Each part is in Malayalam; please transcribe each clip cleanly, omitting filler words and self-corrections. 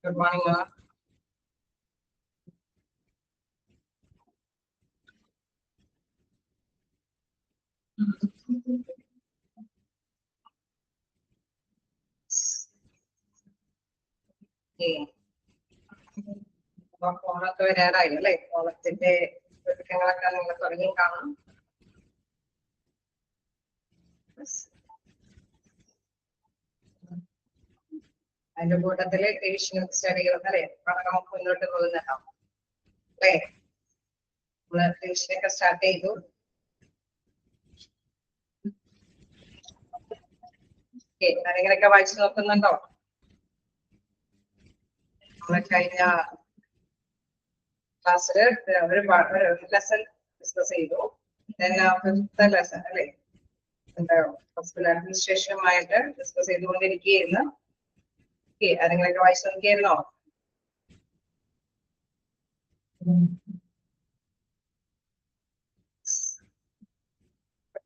Good morning, ma'am. ഓണൊക്കെ വരാറായി അല്ലേ? ഓണത്തിന്റെ ഒരുക്കങ്ങളൊക്കെ നിങ്ങൾ തുടങ്ങി കാണാം. അതിന്റെ കൂട്ടത്തില് റിവിഷൻ സ്റ്റഡികൾ അല്ലേ പഠനം മുന്നോട്ട് പോകുന്നുണ്ടാവും അല്ലേ? നമ്മള് റിവിഷനൊക്കെ സ്റ്റാർട്ട് ചെയ്തു. ആരെങ്കിലൊക്കെ വായിച്ചു നോക്കുന്നുണ്ടോ? നമ്മള് കഴിഞ്ഞ ക്ലാസ്സില് ഒരു ലെസൺ ഡിസ്കസ് ചെയ്തു. ഫിഫ്ത്ത് ലെസൺ അല്ലേ എന്താ ഹോസ്പിറ്റൽ അഡ്മിനിസ്ട്രേഷനുമായിട്ട് ഡിസ്കസ് ചെയ്തുകൊണ്ടിരിക്കുകയായിരുന്നു. ആരെങ്കിലൊക്കെ വായിച്ചു നോക്കിയായിരുന്നോ?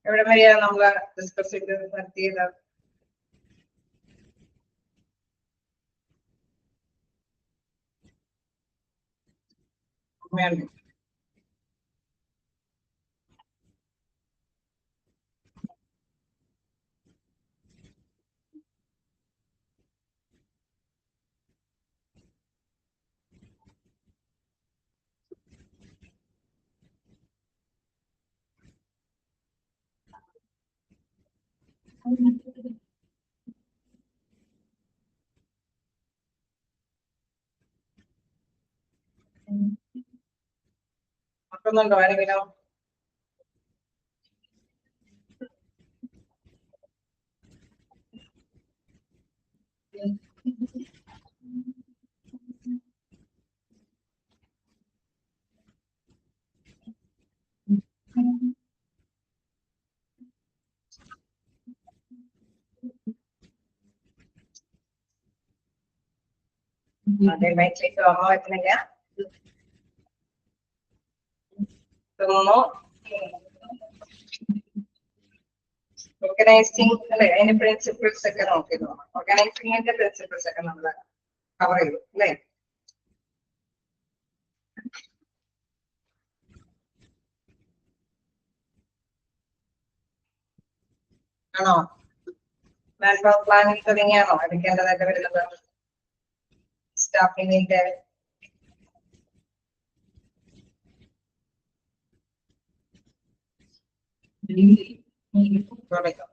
എവിടെ വരെയാണ് നമ്മള് ഡിസ്കസ് ചെയ്ത് നടത്തിയത്? വേണ്ട. നോക്കുന്നുണ്ടോ ആരെങ്കിലും? അതെ, ബൈക്കിലേക്ക് ഓർമ്മ വരുന്നില്ല. തോന്നുന്നു ഓർഗനൈസിങ് അല്ലെ, അതിന്റെ പ്രിൻസിപ്പിൾസ് ഒക്കെ നോക്കിയിരുന്നു. ഓർഗനൈസിങ്ങിന്റെ പ്രിൻസിപ്പിൾസ് ഒക്കെ നമ്മൾ കവർ ചെയ്തു അല്ലെ? ആണോ? മാൻ പവർ പ്ലാനിങ് തുടങ്ങിയാണോ എടുക്കേണ്ടതായിട്ട് വരുന്നത്? സ്റ്റാഫിങ്ങിന്റെ തുടങ്ങും.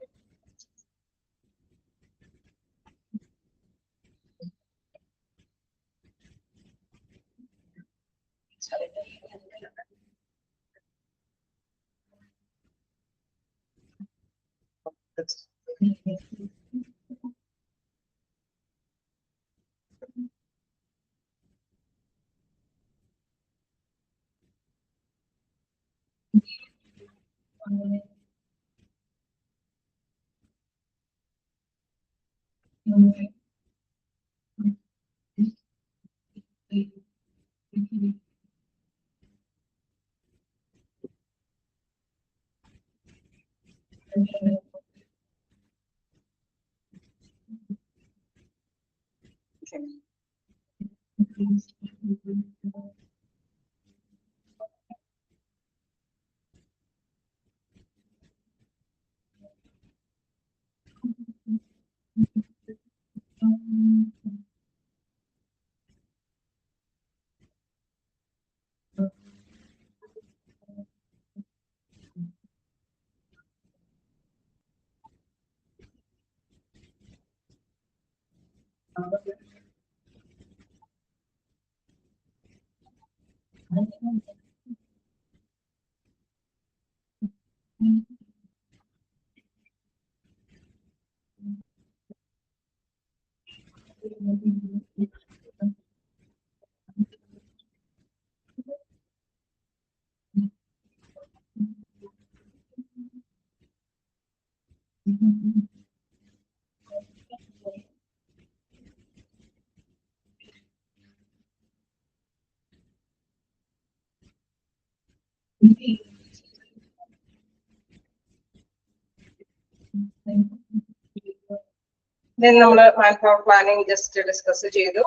നമ്മള് man power planning just discuss ചെയ്തു.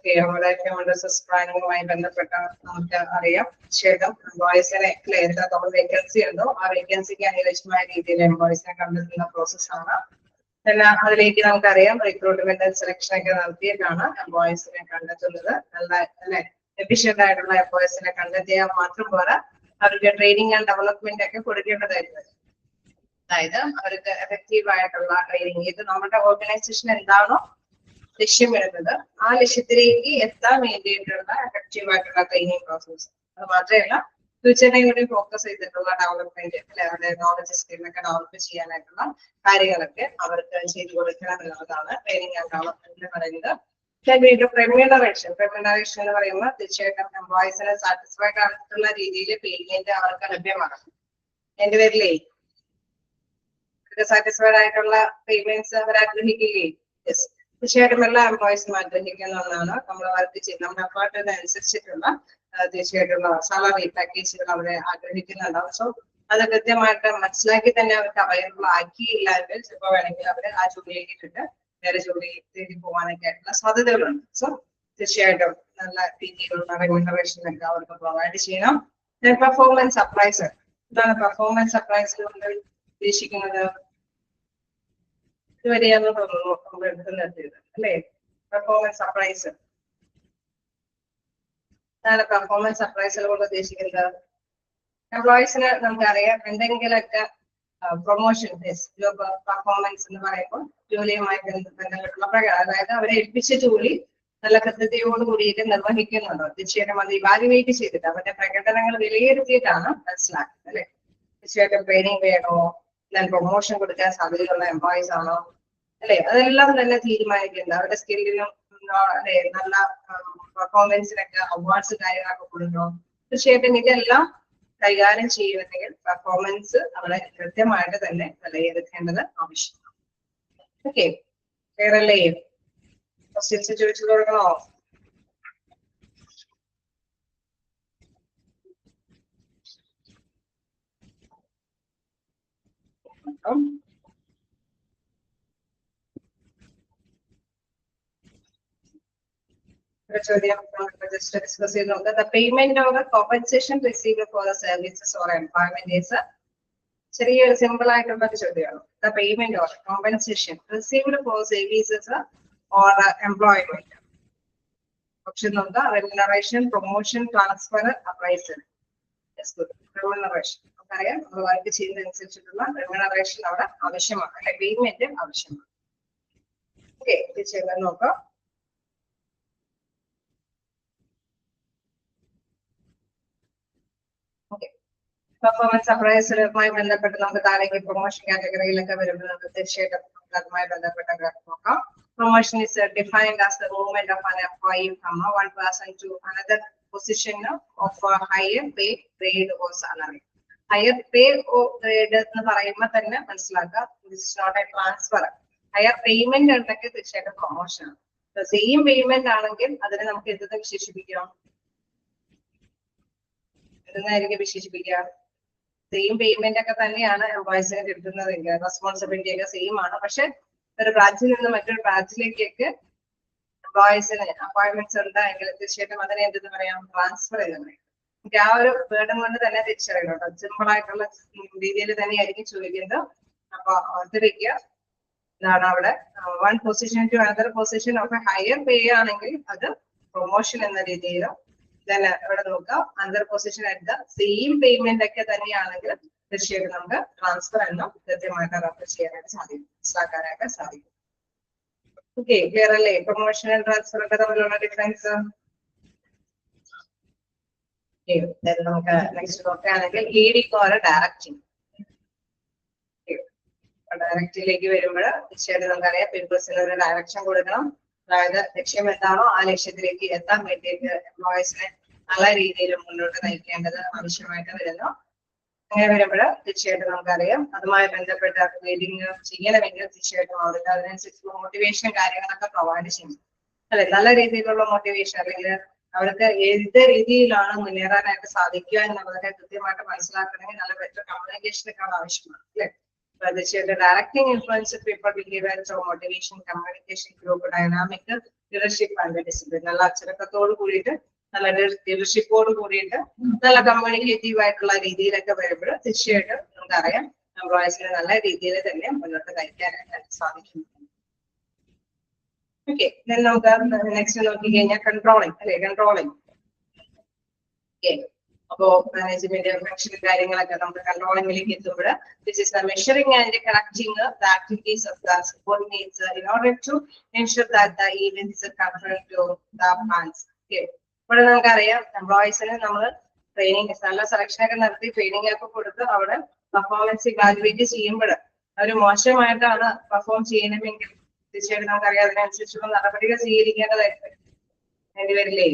ഓക്കെ, നമ്മുടെ ഹ്യൂമൻ റിസോഴ്സ് പ്ലാനിങ്ങുമായി ബന്ധപ്പെട്ട നമുക്ക് അറിയാം തീർച്ചയായിട്ടും എംപ്ലോയീസിനെ എത്രത്തോളം വേക്കൻസി ഉണ്ടോ ആ വേക്കൻസിക്ക് അനുയോജ്യമായ രീതിയിൽ എംപ്ലോയീസിനെ കണ്ടെത്തുന്ന പ്രോസസ്സാണ്. പിന്നെ അതിലേക്ക് നമുക്കറിയാം റിക്രൂട്ട്മെന്റ് സെലക്ഷൻ ഒക്കെ നടത്തിയിട്ടാണ് എംപ്ലോയീസിനെ കണ്ടെത്തുന്നത്. നല്ല എഫിഷ്യന്റ് ആയിട്ടുള്ള എംപ്ലോയീസിനെ കണ്ടെത്തിയാൽ മാത്രം പോരാ, അവർക്ക് ട്രെയിനിങ് ആൻഡ് ഡെവലപ്മെന്റ് ഒക്കെ കൊടുക്കേണ്ടതായിരുന്നു. അതായത് അവർക്ക് എഫക്റ്റീവ് ആയിട്ടുള്ള ട്രെയിനിങ്, ഇത് നമ്മുടെ ഓർഗനൈസേഷൻ എന്താണോ ലക്ഷ്യമിടുന്നത് ആ ലക്ഷ്യത്തിലേക്ക് എത്താൻ വേണ്ടിയിട്ടുള്ള എഫക്റ്റീവ് ആയിട്ടുള്ള ട്രെയിനിങ് പ്രോസസ്. അത് മാത്രമല്ല ഫ്യൂച്ചറിനെ കൂടി ഫോക്കസ് ചെയ്തിട്ടുള്ള ഡെവലപ്മെന്റ്, അവരുടെ നോളജ് സ്കില്ലൊക്കെ ഡെവലപ്പ് ചെയ്യാനായിട്ടുള്ള കാര്യങ്ങളൊക്കെ അവർക്ക് ചെയ്തു കൊടുക്കണം എന്നുള്ളതാണ് ട്രെയിനിങ് ആൻഡ് ഡെവലപ്മെന്റ് എന്ന് പറയുന്നത്. റെമ്യൂണറേഷൻ എന്ന് പറയുമ്പോൾ തീർച്ചയായിട്ടും എംപ്ലോയീസിനെ സാറ്റിസ്ഫൈഡ് ആയിട്ടുള്ള രീതിയിൽ പേയ്മെന്റ് അവർക്ക് ലഭ്യമാണ്. എന്റെ പേരിലേ സാറ്റിസ്ഫൈഡ് ആയിട്ടുള്ള പേയ്മെന്റ്സ് അവർ ആഗ്രഹിക്കുകയും തീർച്ചയായിട്ടും എല്ലാ എംപ്ലോയീസും ആഗ്രഹിക്കുന്ന ഒന്നാണ്. നമ്മൾ വർക്ക് ചെയ്യുന്ന നമ്മുടെ എഫേർട്ടിനനുസരിച്ചിട്ടുള്ള തീർച്ചയായിട്ടുള്ള സാലറി പാക്കേജുകൾ അവരെ ആഗ്രഹിക്കുന്നുണ്ടാവും. സോ അത് കൃത്യമായിട്ട് മനസ്സിലാക്കി തന്നെ അവർക്ക് അവൈലബിൾ ആക്കിയില്ല എങ്കിൽ ചിലപ്പോൾ വേണമെങ്കിൽ അവർ ആ ജോലിയിലേക്ക് ഇട്ടിട്ട് വേറെ ജോലി തേടി പോകാനൊക്കെ ആയിട്ടുള്ള സാധ്യതകളുണ്ട്. സോ തീർച്ചയായിട്ടും നല്ല രീതിയിലുള്ള റെമ്യൂണറേഷൻ ഒക്കെ അവർക്ക് പ്രൊവൈഡ് ചെയ്യണം. പെർഫോമൻസ് അപ്രൈസർ, ഇതാണ് പെർഫോമൻസ് അപ്രൈസർ കൊണ്ട് ഉദ്ദേശിക്കുന്നത്. ഇതുവരെയാന്ന് തോന്നുന്നു നമ്മൾ എടുത്തുനിർത്തിയത് അല്ലേ? പെർഫോമൻസ് അപ്രൈസർ, ഇതാണ് പെർഫോമൻസ് അപ്രൈസർ കൊണ്ട് ഉദ്ദേശിക്കുന്നത്. എംപ്ലോയീസിന് നമുക്കറിയാം എന്തെങ്കിലുമൊക്കെ പ്രൊമോഷൻ പെർഫോമൻസ് എന്ന് പറയുമ്പോൾ ജോലിയുമായി ബന്ധപ്പെട്ടുള്ള പ്രകാരം, അതായത് അവരെ ഏൽപ്പിച്ച ജോലി നല്ല കൃത്യതയോട് കൂടിയിട്ട് നിർവഹിക്കുന്നുണ്ടോ തീർച്ചയായിട്ടും അത് ഇവാലുവേറ്റ് ചെയ്തിട്ട് അവരുടെ പ്രകടനങ്ങൾ വിലയിരുത്തിയിട്ടാണ് മനസ്സിലാക്കുന്നത് അല്ലെ. തീർച്ചയായിട്ടും ട്രെയിനിങ് വേണോ, ഞാൻ പ്രൊമോഷൻ കൊടുക്കാൻ സാധ്യതയുള്ള എംപ്ലോയീസ് ആണോ അല്ലെ, അതെല്ലാം തന്നെ തീരുമാനിക്കുന്നത്. അവരുടെ സ്കില്ലിനും അല്ലെ നല്ല പെർഫോമൻസിനൊക്കെ അവാർഡ്സ് കാര്യങ്ങളൊക്കെ കൊടുക്കണോ. തീർച്ചയായിട്ടും ഇതെല്ലാം കൈകാര്യം ചെയ്യുമെങ്കിൽ പെർഫോമൻസ് അവിടെ കൃത്യമായിട്ട് തന്നെ വിലയിരുത്തേണ്ടത് ആവശ്യമാണ്. ഓക്കെ, ക്ലിയർ അല്ലേ? ക്വസ്റ്റ്യൻസ് ചോദിച്ചു കൊടുക്കണോ? ചോദ്യം just discuss ചെയ്യുന്നുണ്ട്. The payment or the compensation received for the services or employment is ചെറിയൊരു സിമ്പിൾ ആയിട്ടുള്ള ഒരു ചോദ്യമാണ്. The payment or compensation received for services or employment. Option നോക്കുക. Remuneration, promotion, transfer, appraisal. Yes, good. Remuneration. നമുക്കറിയാം നമ്മൾ വർക്ക് ചെയ്യുന്നതനുസരിച്ചിട്ടുള്ള remuneration അവിടെ ആവശ്യമാണ് അല്ലെ, പേയ്മെന്റ് ആവശ്യമാണ്. ഓക്കെ, ഇത് ചെയ്താൽ നോക്കാം. പെർഫോമൻസ് അപ്രൈസലുമായി ബന്ധപ്പെട്ട് നമുക്ക് താഴേക്ക് പ്രൊമോഷൻ കാറ്റഗറിയിലൊക്കെ വരുമ്പോൾ നമുക്ക് തീർച്ചയായിട്ടും അതുമായി ബന്ധപ്പെട്ട നോക്കാം. Promotion is defined as the movement of an employee from one person to another position of a higher pay, grade or salary. Higher pay or grade എന്ന് പറയുമ്പോൾ തന്നെ മനസ്സിലാക്കാം this is not a transfer. Higher payment ഉണ്ടെങ്കിൽ തീർച്ചയായിട്ടും പ്രൊമോഷൻ ആണ്. സെയിം പേയ്മെന്റ് ആണെങ്കിൽ അതിനെ നമുക്ക് എന്തെന്ന് വിശേഷിപ്പിക്കാം? എന്തായിരിക്കും വിശേഷിപ്പിക്കുക? സെയിം പേയ്മെന്റ് ഒക്കെ തന്നെയാണ് എംപ്ലോയീസിന് കിട്ടുന്നതെങ്കിൽ റെസ്പോൺസിബിലിറ്റി ഒക്കെ സെയിം ആണ്. പക്ഷെ ഒരു ബ്രാഞ്ചിൽ നിന്ന് മറ്റൊരു ബ്രാഞ്ചിലേക്കൊക്കെ എംപ്ലോയീസിന് അപ്പോയിന്റ്മെന്റ്സ് ഉണ്ടെങ്കിൽ തീർച്ചയായിട്ടും അതിനെ എന്തെന്ന് പറയാം? ട്രാൻസ്ഫർ എന്ന് പറയും. ആ ഒരു വേർഡും കൊണ്ട് തന്നെ തിരിച്ചറിയണം കേട്ടോ. സിമ്പിൾ ആയിട്ടുള്ള രീതിയിൽ തന്നെയായിരിക്കും ചോദിക്കുന്നത്. അപ്പൊ ഓർത്തിരിക്കുക, ഇതാണ് അവിടെ one position to another position of a higher pay ആണെങ്കിൽ അത് പ്രൊമോഷൻ എന്ന രീതിയിലോ, then ഇവിടെ നോക്കുക under position at same payment ഒക്കെ തന്നെയാണെങ്കിൽ തീർച്ചയായിട്ടും നമുക്ക് ട്രാൻസ്ഫർ എന്നും കൃത്യമായിട്ട് റെഫർ ചെയ്യാനായിട്ട് സാധിക്കും, മനസ്സിലാക്കാനായിട്ട് സാധിക്കും. ഓക്കെ, ക്ലിയർ അല്ലേ? പ്രൊമോഷൻ ആൻഡ് ട്രാൻസ്ഫർ ഒക്കെ തമ്മിലുള്ള ഡിഫറൻസ്. നമുക്ക് നെക്സ്റ്റ് നോക്കുകയാണെങ്കിൽ ലീഡിംഗ് ഓർ ഡയറക്റ്റിംഗ്. ഡയറക്റ്റിലേക്ക് വരുമ്പോൾ തീർച്ചയായിട്ടും നമുക്കറിയാം പീപ്പിൾസിന് ഒരു ഡയറക്ഷൻ കൊടുക്കണം. അതായത് ലക്ഷ്യം എന്താണോ ആ ലക്ഷ്യത്തിലേക്ക് എത്താൻ വേണ്ടിയിട്ട് എംപ്ലോയീസിനെ നല്ല രീതിയിൽ മുന്നോട്ട് നയിക്കേണ്ടത് ആവശ്യമായിട്ട് വരുന്നു. അങ്ങനെ വരുമ്പോൾ തീർച്ചയായിട്ടും നമുക്കറിയാം അതുമായി ബന്ധപ്പെട്ട ലീഡിങ് ചെയ്യണമെങ്കിൽ തീർച്ചയായിട്ടും അവർക്ക് അതിനനുസരിച്ചുള്ള മോട്ടിവേഷൻ കാര്യങ്ങളൊക്കെ പ്രൊവൈഡ് ചെയ്യണം അല്ലെ. നല്ല രീതിയിലുള്ള മോട്ടിവേഷൻ അല്ലെങ്കിൽ അവർക്ക് ഏത് രീതിയിലാണ് മുന്നേറാനായിട്ട് സാധിക്കുക എന്നുള്ളതൊക്കെ കൃത്യമായിട്ട് മനസ്സിലാക്കണമെങ്കിൽ നല്ല ബെറ്റർ കമ്മ്യൂണിക്കേഷൻ ഒക്കെ ആവശ്യമാണ് അല്ലെ. തീർച്ചയായിട്ടും directing influence people behaviour, motivation, communication, group dynamic, leadership and discipline. നല്ല അച്ചടക്കത്തോട് കൂടിയിട്ട് നല്ല ലീഡർഷിപ്പോട് കൂടിയിട്ട് നല്ല കമ്മ്യൂണിക്കേറ്റീവ് ആയിട്ടുള്ള രീതിയിലൊക്കെ വരുമ്പോൾ തീർച്ചയായിട്ടും നമുക്കറിയാം എംപ്ലോയീസിനെ നല്ല രീതിയിൽ തന്നെ മുന്നോട്ട് നയിക്കാനായിട്ട് സാധിക്കും. ഓക്കെ, നമുക്ക് നെക്സ്റ്റ് നോക്കി കഴിഞ്ഞാൽ കൺട്രോളിങ് അല്ലെ, കൺട്രോളിങ്. ഓക്കെ, അപ്പോ മാനേജ്മെന്റ് ഫംഗ്ഷൻ കാര്യങ്ങളൊക്കെ നമുക്ക് കൺട്രോളിംഗിലേക്ക് എത്തുമ്പോൾ this is the measuring and correcting the activities of the subordinates in order to ensure that the events control to the plans. Okay, ഇവിടെ നമുക്കറിയാം എംപ്ലോയീസിന് നമ്മൾ ട്രെയിനിങ് നല്ല സെലക്ഷൻ ഒക്കെ നടത്തി ട്രെയിനിങ് ഒക്കെ കൊടുത്ത് അവിടെ പെർഫോമൻസ് ഇവാലുവേറ്റ് ചെയ്യുമ്പോൾ അവർ മോശമായിട്ടാണ് പെർഫോം ചെയ്യണമെങ്കിൽ തീർച്ചയായിട്ടും നമുക്കറിയാം അതിനനുസരിച്ചുള്ള നടപടികൾ സ്വീകരിക്കേണ്ടതായിട്ട് വേണ്ടിവരില്ലേ.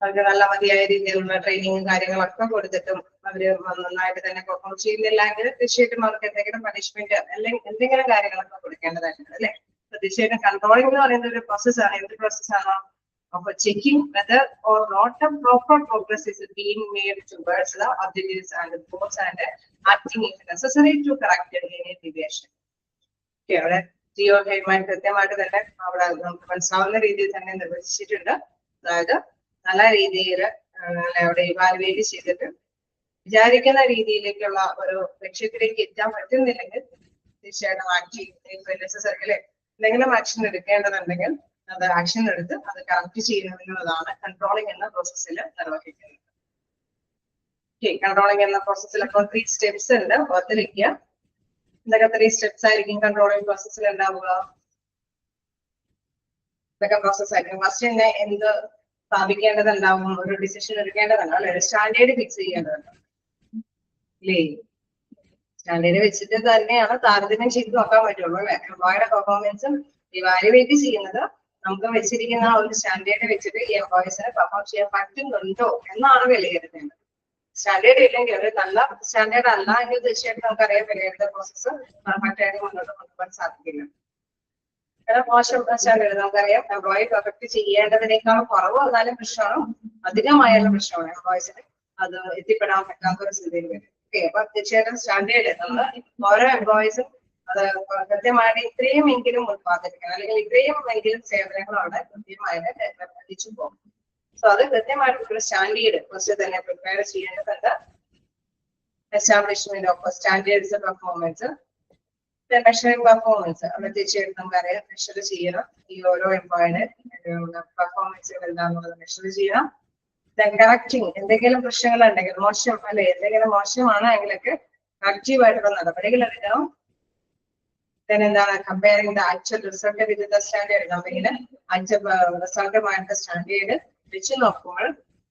അവർക്ക് നല്ല മതിയായ രീതിയിലുള്ള ട്രെയിനിങ്ങും കാര്യങ്ങളൊക്കെ കൊടുത്തിട്ടും അവര് നന്നായിട്ട് തന്നെ പെർഫോം ചെയ്യുന്നില്ലെങ്കിൽ തീർച്ചയായിട്ടും അവർക്ക് എന്തെങ്കിലും പണിഷ്മെന്റ് അല്ലെങ്കിൽ എന്തെങ്കിലും കാര്യങ്ങളൊക്കെ കൊടുക്കേണ്ടതായിട്ടുണ്ട് അല്ലെ. തീർച്ചയായിട്ടും കൺട്രോളിംഗ് എന്ന് പറയുന്ന ഒരു പ്രോസസ്സാണ്. എന്ത് പ്രോസസ്സാണോ? of checking whether or not a proper progress is being made towards the objectives and goals and acting if necessary to correct any deviation. Okay, അവിടെ ജിയോ ഹെയ്മാൻ കൃത്യമായിട്ട് തന്നെ അവിടെ നമുക്ക് മനസ്സിലാവുന്ന രീതിയിൽ തന്നെ നിർവചിച്ചിട്ടുണ്ട്. അതായത് നല്ല രീതിയിൽ അവിടെ ഇവാലുവേറ്റ് ചെയ്തിട്ട് വിചാരിക്കുന്ന രീതിയിലേക്കുള്ള ഒരു ലക്ഷ്യത്തിലേക്ക് എത്താൻ പറ്റുന്നില്ലെങ്കിൽ തീർച്ചയായിട്ടും ആക്ഷൻ നെസസറി അല്ലെ, എന്തെങ്കിലും ആക്ഷൻ എടുക്കേണ്ടതുണ്ടെങ്കിൽ അത് ആക്ഷൻ എടുത്ത് അത് കറക്റ്റ് ചെയ്യുന്നതിനുള്ളതാണ് കൺട്രോളിംഗ് എന്ന പ്രോസസ്സിൽ നിർവഹിക്കുന്നത്. കൺട്രോളിംഗ് എന്ന പ്രോസസ്സിൽ അപ്പോൾ 3 സ്റ്റെപ്സ് ഉണ്ട്. ഓർത്തിരിക്കുക എന്തൊക്കെ 3 സ്റ്റെപ്സ് ആയിരിക്കും കൺട്രോളിംഗ് പ്രോസസ്സിൽ ഉണ്ടാവുക? ഇതൊക്കെ പ്രോസസ് ആയിരിക്കും. ഫസ്റ്റ് തന്നെ എന്ത് സ്ഥാപിക്കേണ്ടതുണ്ടാവും? ഒരു ഡിസിഷൻ എടുക്കേണ്ടതുണ്ട് അല്ലെ, സ്റ്റാൻഡേർഡ് ഫിക്സ് ചെയ്യേണ്ടതുണ്ട് അല്ലേ. സ്റ്റാൻഡേർഡ് വെച്ചിട്ട് തന്നെയാണ് താരതമ്യം ചെയ്ത് നോക്കാൻ പറ്റുള്ളൂ അല്ലെ. എംപ്ലോയിയുടെ പെർഫോമൻസും ഇവാലുവേറ്റ് ചെയ്യുന്നത് നമുക്ക് വെച്ചിരിക്കുന്ന ഒരു സ്റ്റാൻഡേർഡ് വെച്ചിട്ട് ഈ എംപ്ലോയീസിനെ പെർഫോം ചെയ്യാൻ പറ്റുന്നുണ്ടോ എന്നാണ് വിലയിരുത്തേണ്ടത്. സ്റ്റാൻഡേർഡ് ഇല്ലെങ്കിൽ ഒരു നല്ല സ്റ്റാൻഡേർഡ് അല്ല എങ്കിൽ തീർച്ചയായിട്ടും നമുക്കറിയാം വിലയിരുത്തൽ പ്രോസസ്സ് പെർഫെക്റ്റായിട്ട് മുന്നോട്ട് കൊണ്ടുപോകാൻ സാധിക്കില്ല. മോശം സ്റ്റാൻഡേർഡ് നമുക്കറിയാം എംപ്ലോയി പെർഫെക്റ്റ് ചെയ്യേണ്ടതിനേക്കാൾ കുറവ് വന്നാലും പ്രശ്നമാണ്, അധികമായാലും പ്രശ്നമാണ്. എംപ്ലോയീസിന് അത് എത്തിപ്പെടാൻ പറ്റാത്ത ഒരു സ്ഥിതിയിൽ വരും. ഓക്കെ, അപ്പൊ തീർച്ചയായിട്ടും സ്റ്റാൻഡേർഡ് നമ്മൾ ഓരോ എംപ്ലോയീസും അത് കൃത്യമായിട്ട് ഇത്രയും എങ്കിലും ഉത്പാദിപ്പിക്കണം അല്ലെങ്കിൽ ഇത്രയും എങ്കിലും സേവനങ്ങൾ അവിടെ കൃത്യമായിട്ട് എത്തിച്ചു പോകും. സോ അത് കൃത്യമായിട്ട് സ്റ്റാൻഡേർഡ് ഫസ്റ്റ് തന്നെ പ്രിപ്പയർ ചെയ്യേണ്ടതുണ്ട്. Establishment of standards performance, measuring performance അവിടെ തീർച്ചയായിട്ടും നമുക്കറിയാം മെഷർ ചെയ്യണം. ഈ ഓരോ എംപ്ലോയിയുടെ പെർഫോമൻസുകൾ എന്താണെന്നുള്ളത് മെഷർ ചെയ്യണം. കറക്റ്റിംഗ് എന്തെങ്കിലും പ്രശ്നങ്ങൾ ഉണ്ടെങ്കിൽ മോശം അല്ലെ എന്തെങ്കിലും മോശമാണ് എങ്കിലൊക്കെ ആക്റ്റീവായിട്ടുള്ള നടപടികൾ എടുക്കണം. എന്താണ് comparing the actual result with the standard. നമ്മളിങ്ങനെ ആക്ച്വൽ റിസൾട്ടുമായിട്ട് സ്റ്റാൻഡേർഡ് വെച്ച് നോക്കുമ്പോൾ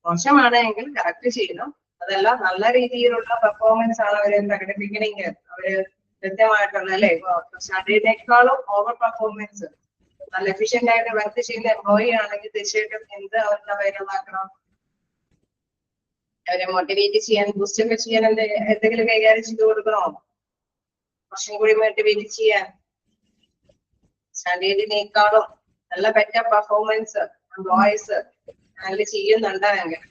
മോശമാണ് എങ്കിൽ കറക്റ്റ് ചെയ്യണം. അതല്ല നല്ല രീതിയിലുള്ള പെർഫോമൻസ് ആണ് അവര് പ്രകടിപ്പിക്കണമെങ്കിൽ അവര് കൃത്യമായിട്ടുള്ള അല്ലെ സ്റ്റാൻഡേർഡിനേക്കാളും ഓവർ പെർഫോമൻസ് നല്ല എഫിഷ്യന്റ് ആയിട്ട് വർക്ക് ചെയ്യുന്ന എംപ്ലോയി ആണെങ്കിൽ തീർച്ചയായിട്ടും എന്ത് അവർക്ക് അവൈലബിൾ ആക്കണം? അവരെ മോട്ടിവേറ്റ് ചെയ്യാൻ ബൂസ്റ്റ് ഒക്കെ ചെയ്യാൻ എന്തെങ്കിലും കൈകാര്യം ചെയ്ത് കൊടുക്കണോ? കുറച്ചും കൂടി മോട്ടിവേറ്റ് ചെയ്യാൻ സ്റ്റാൻഡേർഡിനേക്കാളും നല്ല ബെറ്റർ പെർഫോമൻസ് എംപ്ലോയീസ് അതിൽ ചെയ്യുന്നുണ്ടെങ്കിൽ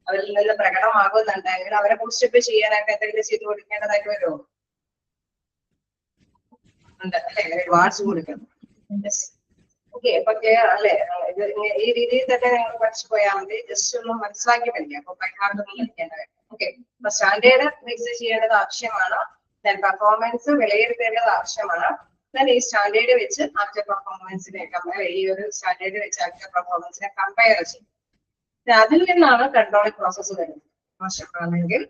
അവരിൽ നിന്ന് പ്രകടമാകുന്നുണ്ടെങ്കിൽ അവരെ ബൂസ്റ്റപ്പ് ചെയ്യാനായിട്ട് എന്തെങ്കിലും ചെയ്ത് കൊടുക്കേണ്ടതായിട്ട് വരുമോ? ഉണ്ട് അല്ലെ, റിവാർഡ്സ് കൊടുക്കണം. ഓക്കെ, അപ്പൊ അല്ലെ ഈ രീതിയിൽ തന്നെ നിങ്ങൾ പഠിച്ചു പോയാൽ മതി. ജസ്റ്റ് ഒന്ന് മനസ്സിലാക്കി പഠിക്കാം. അപ്പൊ ബൈഹാർട്ടൊന്നും പഠിക്കേണ്ടത്. ഓക്കെ, അപ്പൊ സ്റ്റാൻഡേർഡ് ഫിക്സ് ചെയ്യേണ്ടത് ആവശ്യമാണ്. പെർഫോമൻസ് വിലയിരുത്തേണ്ടത് ആവശ്യമാണ്. ഈ സ്റ്റാൻഡേർഡ് വെച്ച് ആക്ച്വൽ പെർഫോമൻസിനെ ഈ ഒരു സ്റ്റാൻഡേർഡ് വെച്ച് ആക്ച്വൽ പെർഫോമൻസിനെ കമ്പയർ ചെയ്യും. അതിൽ നിന്നാണ് കൺട്രോളിംഗ് പ്രോസസ്സ് വരുന്നത്. മോശമാണെങ്കിൽ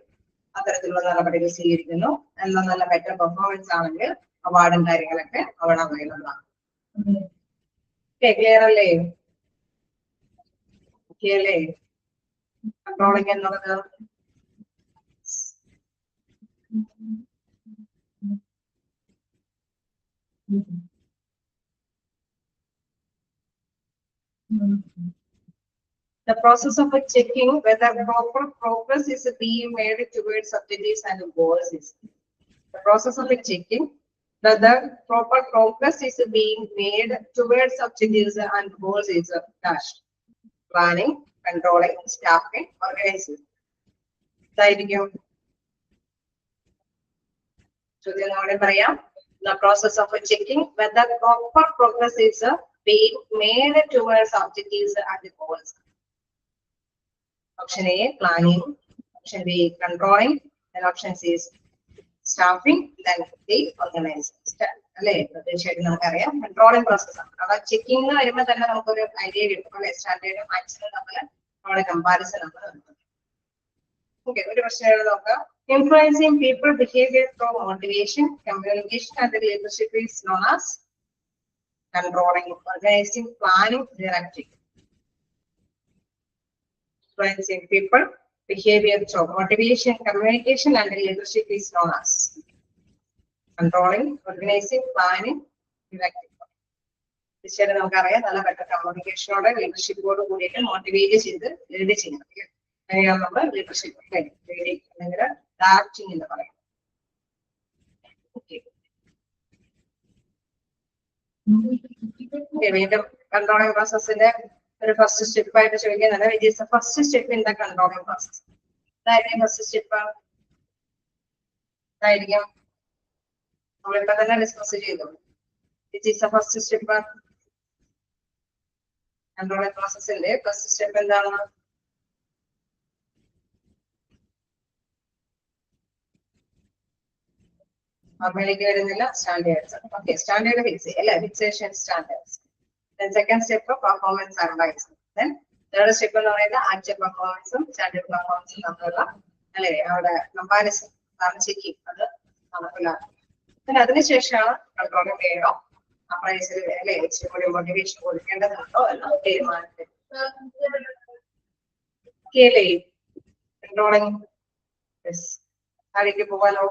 അത്തരത്തിലുള്ള നടപടികൾ സ്വീകരിക്കുന്നു. എന്നാൽ നല്ല ബെറ്റർ പെർഫോമൻസ് ആണെങ്കിൽ അവാർഡും കാര്യങ്ങളൊക്കെ അവിടെ അവൈലബിൾ ആണ്. ക്ലിയർ അല്ലേ? അല്ലേ കൺട്രോളിംഗ് എന്നുള്ളത് the process of checking whether proper progress is being made towards objectives and goals is the process of checking whether proper progress is being made towards objectives and goals is dash planning, controlling, staffing, organizing. The process of checking whether proper progress is being made towards objectives and goals. Option A, planning. Option B, controlling. Then option C is staffing. Then D, organizing. അല്ലെ തീർച്ചയായിട്ടും നമുക്കറിയാം കൺട്രോളിംഗ് പ്രോസസ് ആണ്. അപ്പൊ ചെക്കിംഗ് വരുമ്പോൾ തന്നെ നമുക്കൊരു ഐഡിയ കിട്ടും അല്ലെ സ്റ്റാൻഡേർഡും മാക്സിമം നമ്മൾ നമ്മുടെ കമ്പാരിസൺ നമ്മൾ നടത്തും. ഓക്കെ, ഒരു പ്രശ്നം നോക്കാം. Influencing people behavior through motivation, communication, and leadership is known as controlling, organizing, planning, directing. Influencing people behavior through motivation, communication, and leadership is known as controlling, organizing, planning, directing. തീർച്ചയായിട്ടും നമുക്കറിയാം നല്ല ബെറ്റർ കമ്മ്യൂണിക്കേഷനോടെ ലീഡർഷിപ്പോട് കൂടിയിട്ട് മോട്ടിവേറ്റ് ചെയ്ത് ലീഡ് ചെയ്യണം. അങ്ങനെയാണ് നമ്മൾ ലീഡർഷിപ്പ് അല്ലെങ്കിൽ ഡയറക്റ്റിംഗ് എന്ന് പറയുന്നത്. വീണ്ടും കൺട്രോളിംഗ് പ്രോസസ്സിന്റെ ഒരു ഫസ്റ്റ് സ്റ്റെപ്പ് ആയിട്ട് ചോദിക്കുന്നുണ്ട്. Which is the first step in the controlling process? അതായിരിക്കും ഫസ്റ്റ് സ്റ്റെപ്പ്. അതായിരിക്കും നമ്മളിപ്പോ തന്നെ ഡിസ്കസ് ചെയ്തു. Which is the first step? Controlling പ്രോസസ്സിന്റെ ഫസ്റ്റ് സ്റ്റെപ്പ് എന്താണ്? ഓർമ്മയിലേക്ക് വരുന്നില്ല. സ്റ്റാൻഡേർഡ്സ്. ഓക്കെ, സ്റ്റാൻഡേർഡ് ഫിക്സ് ചെയ്യും അല്ലെ, fixation standards. Then second step performance analysis. Then third step എന്ന് പറയുന്നത് ആക്ച്വൽ പെർഫോമൻസും സ്റ്റാൻഡേർഡ് പെർഫോമൻസും തമ്മിലുള്ള അല്ലെ അവിടെ കമ്പാരിസൺ ചെക്കിങ് അത് നടപ്പിലാക്കും. പിന്നെ അതിനുശേഷമാണ് കൺട്രോളിംഗ് ചെയ്യണോ അപ്രൈസിൽ അല്ലെ കൂടി മോട്ടിവേഷൻ കൊടുക്കേണ്ടതുണ്ടോ എല്ലാം തീരുമാനിക്കും. കൺട്രോളിംഗ് അതിലേക്ക് പോകാനോ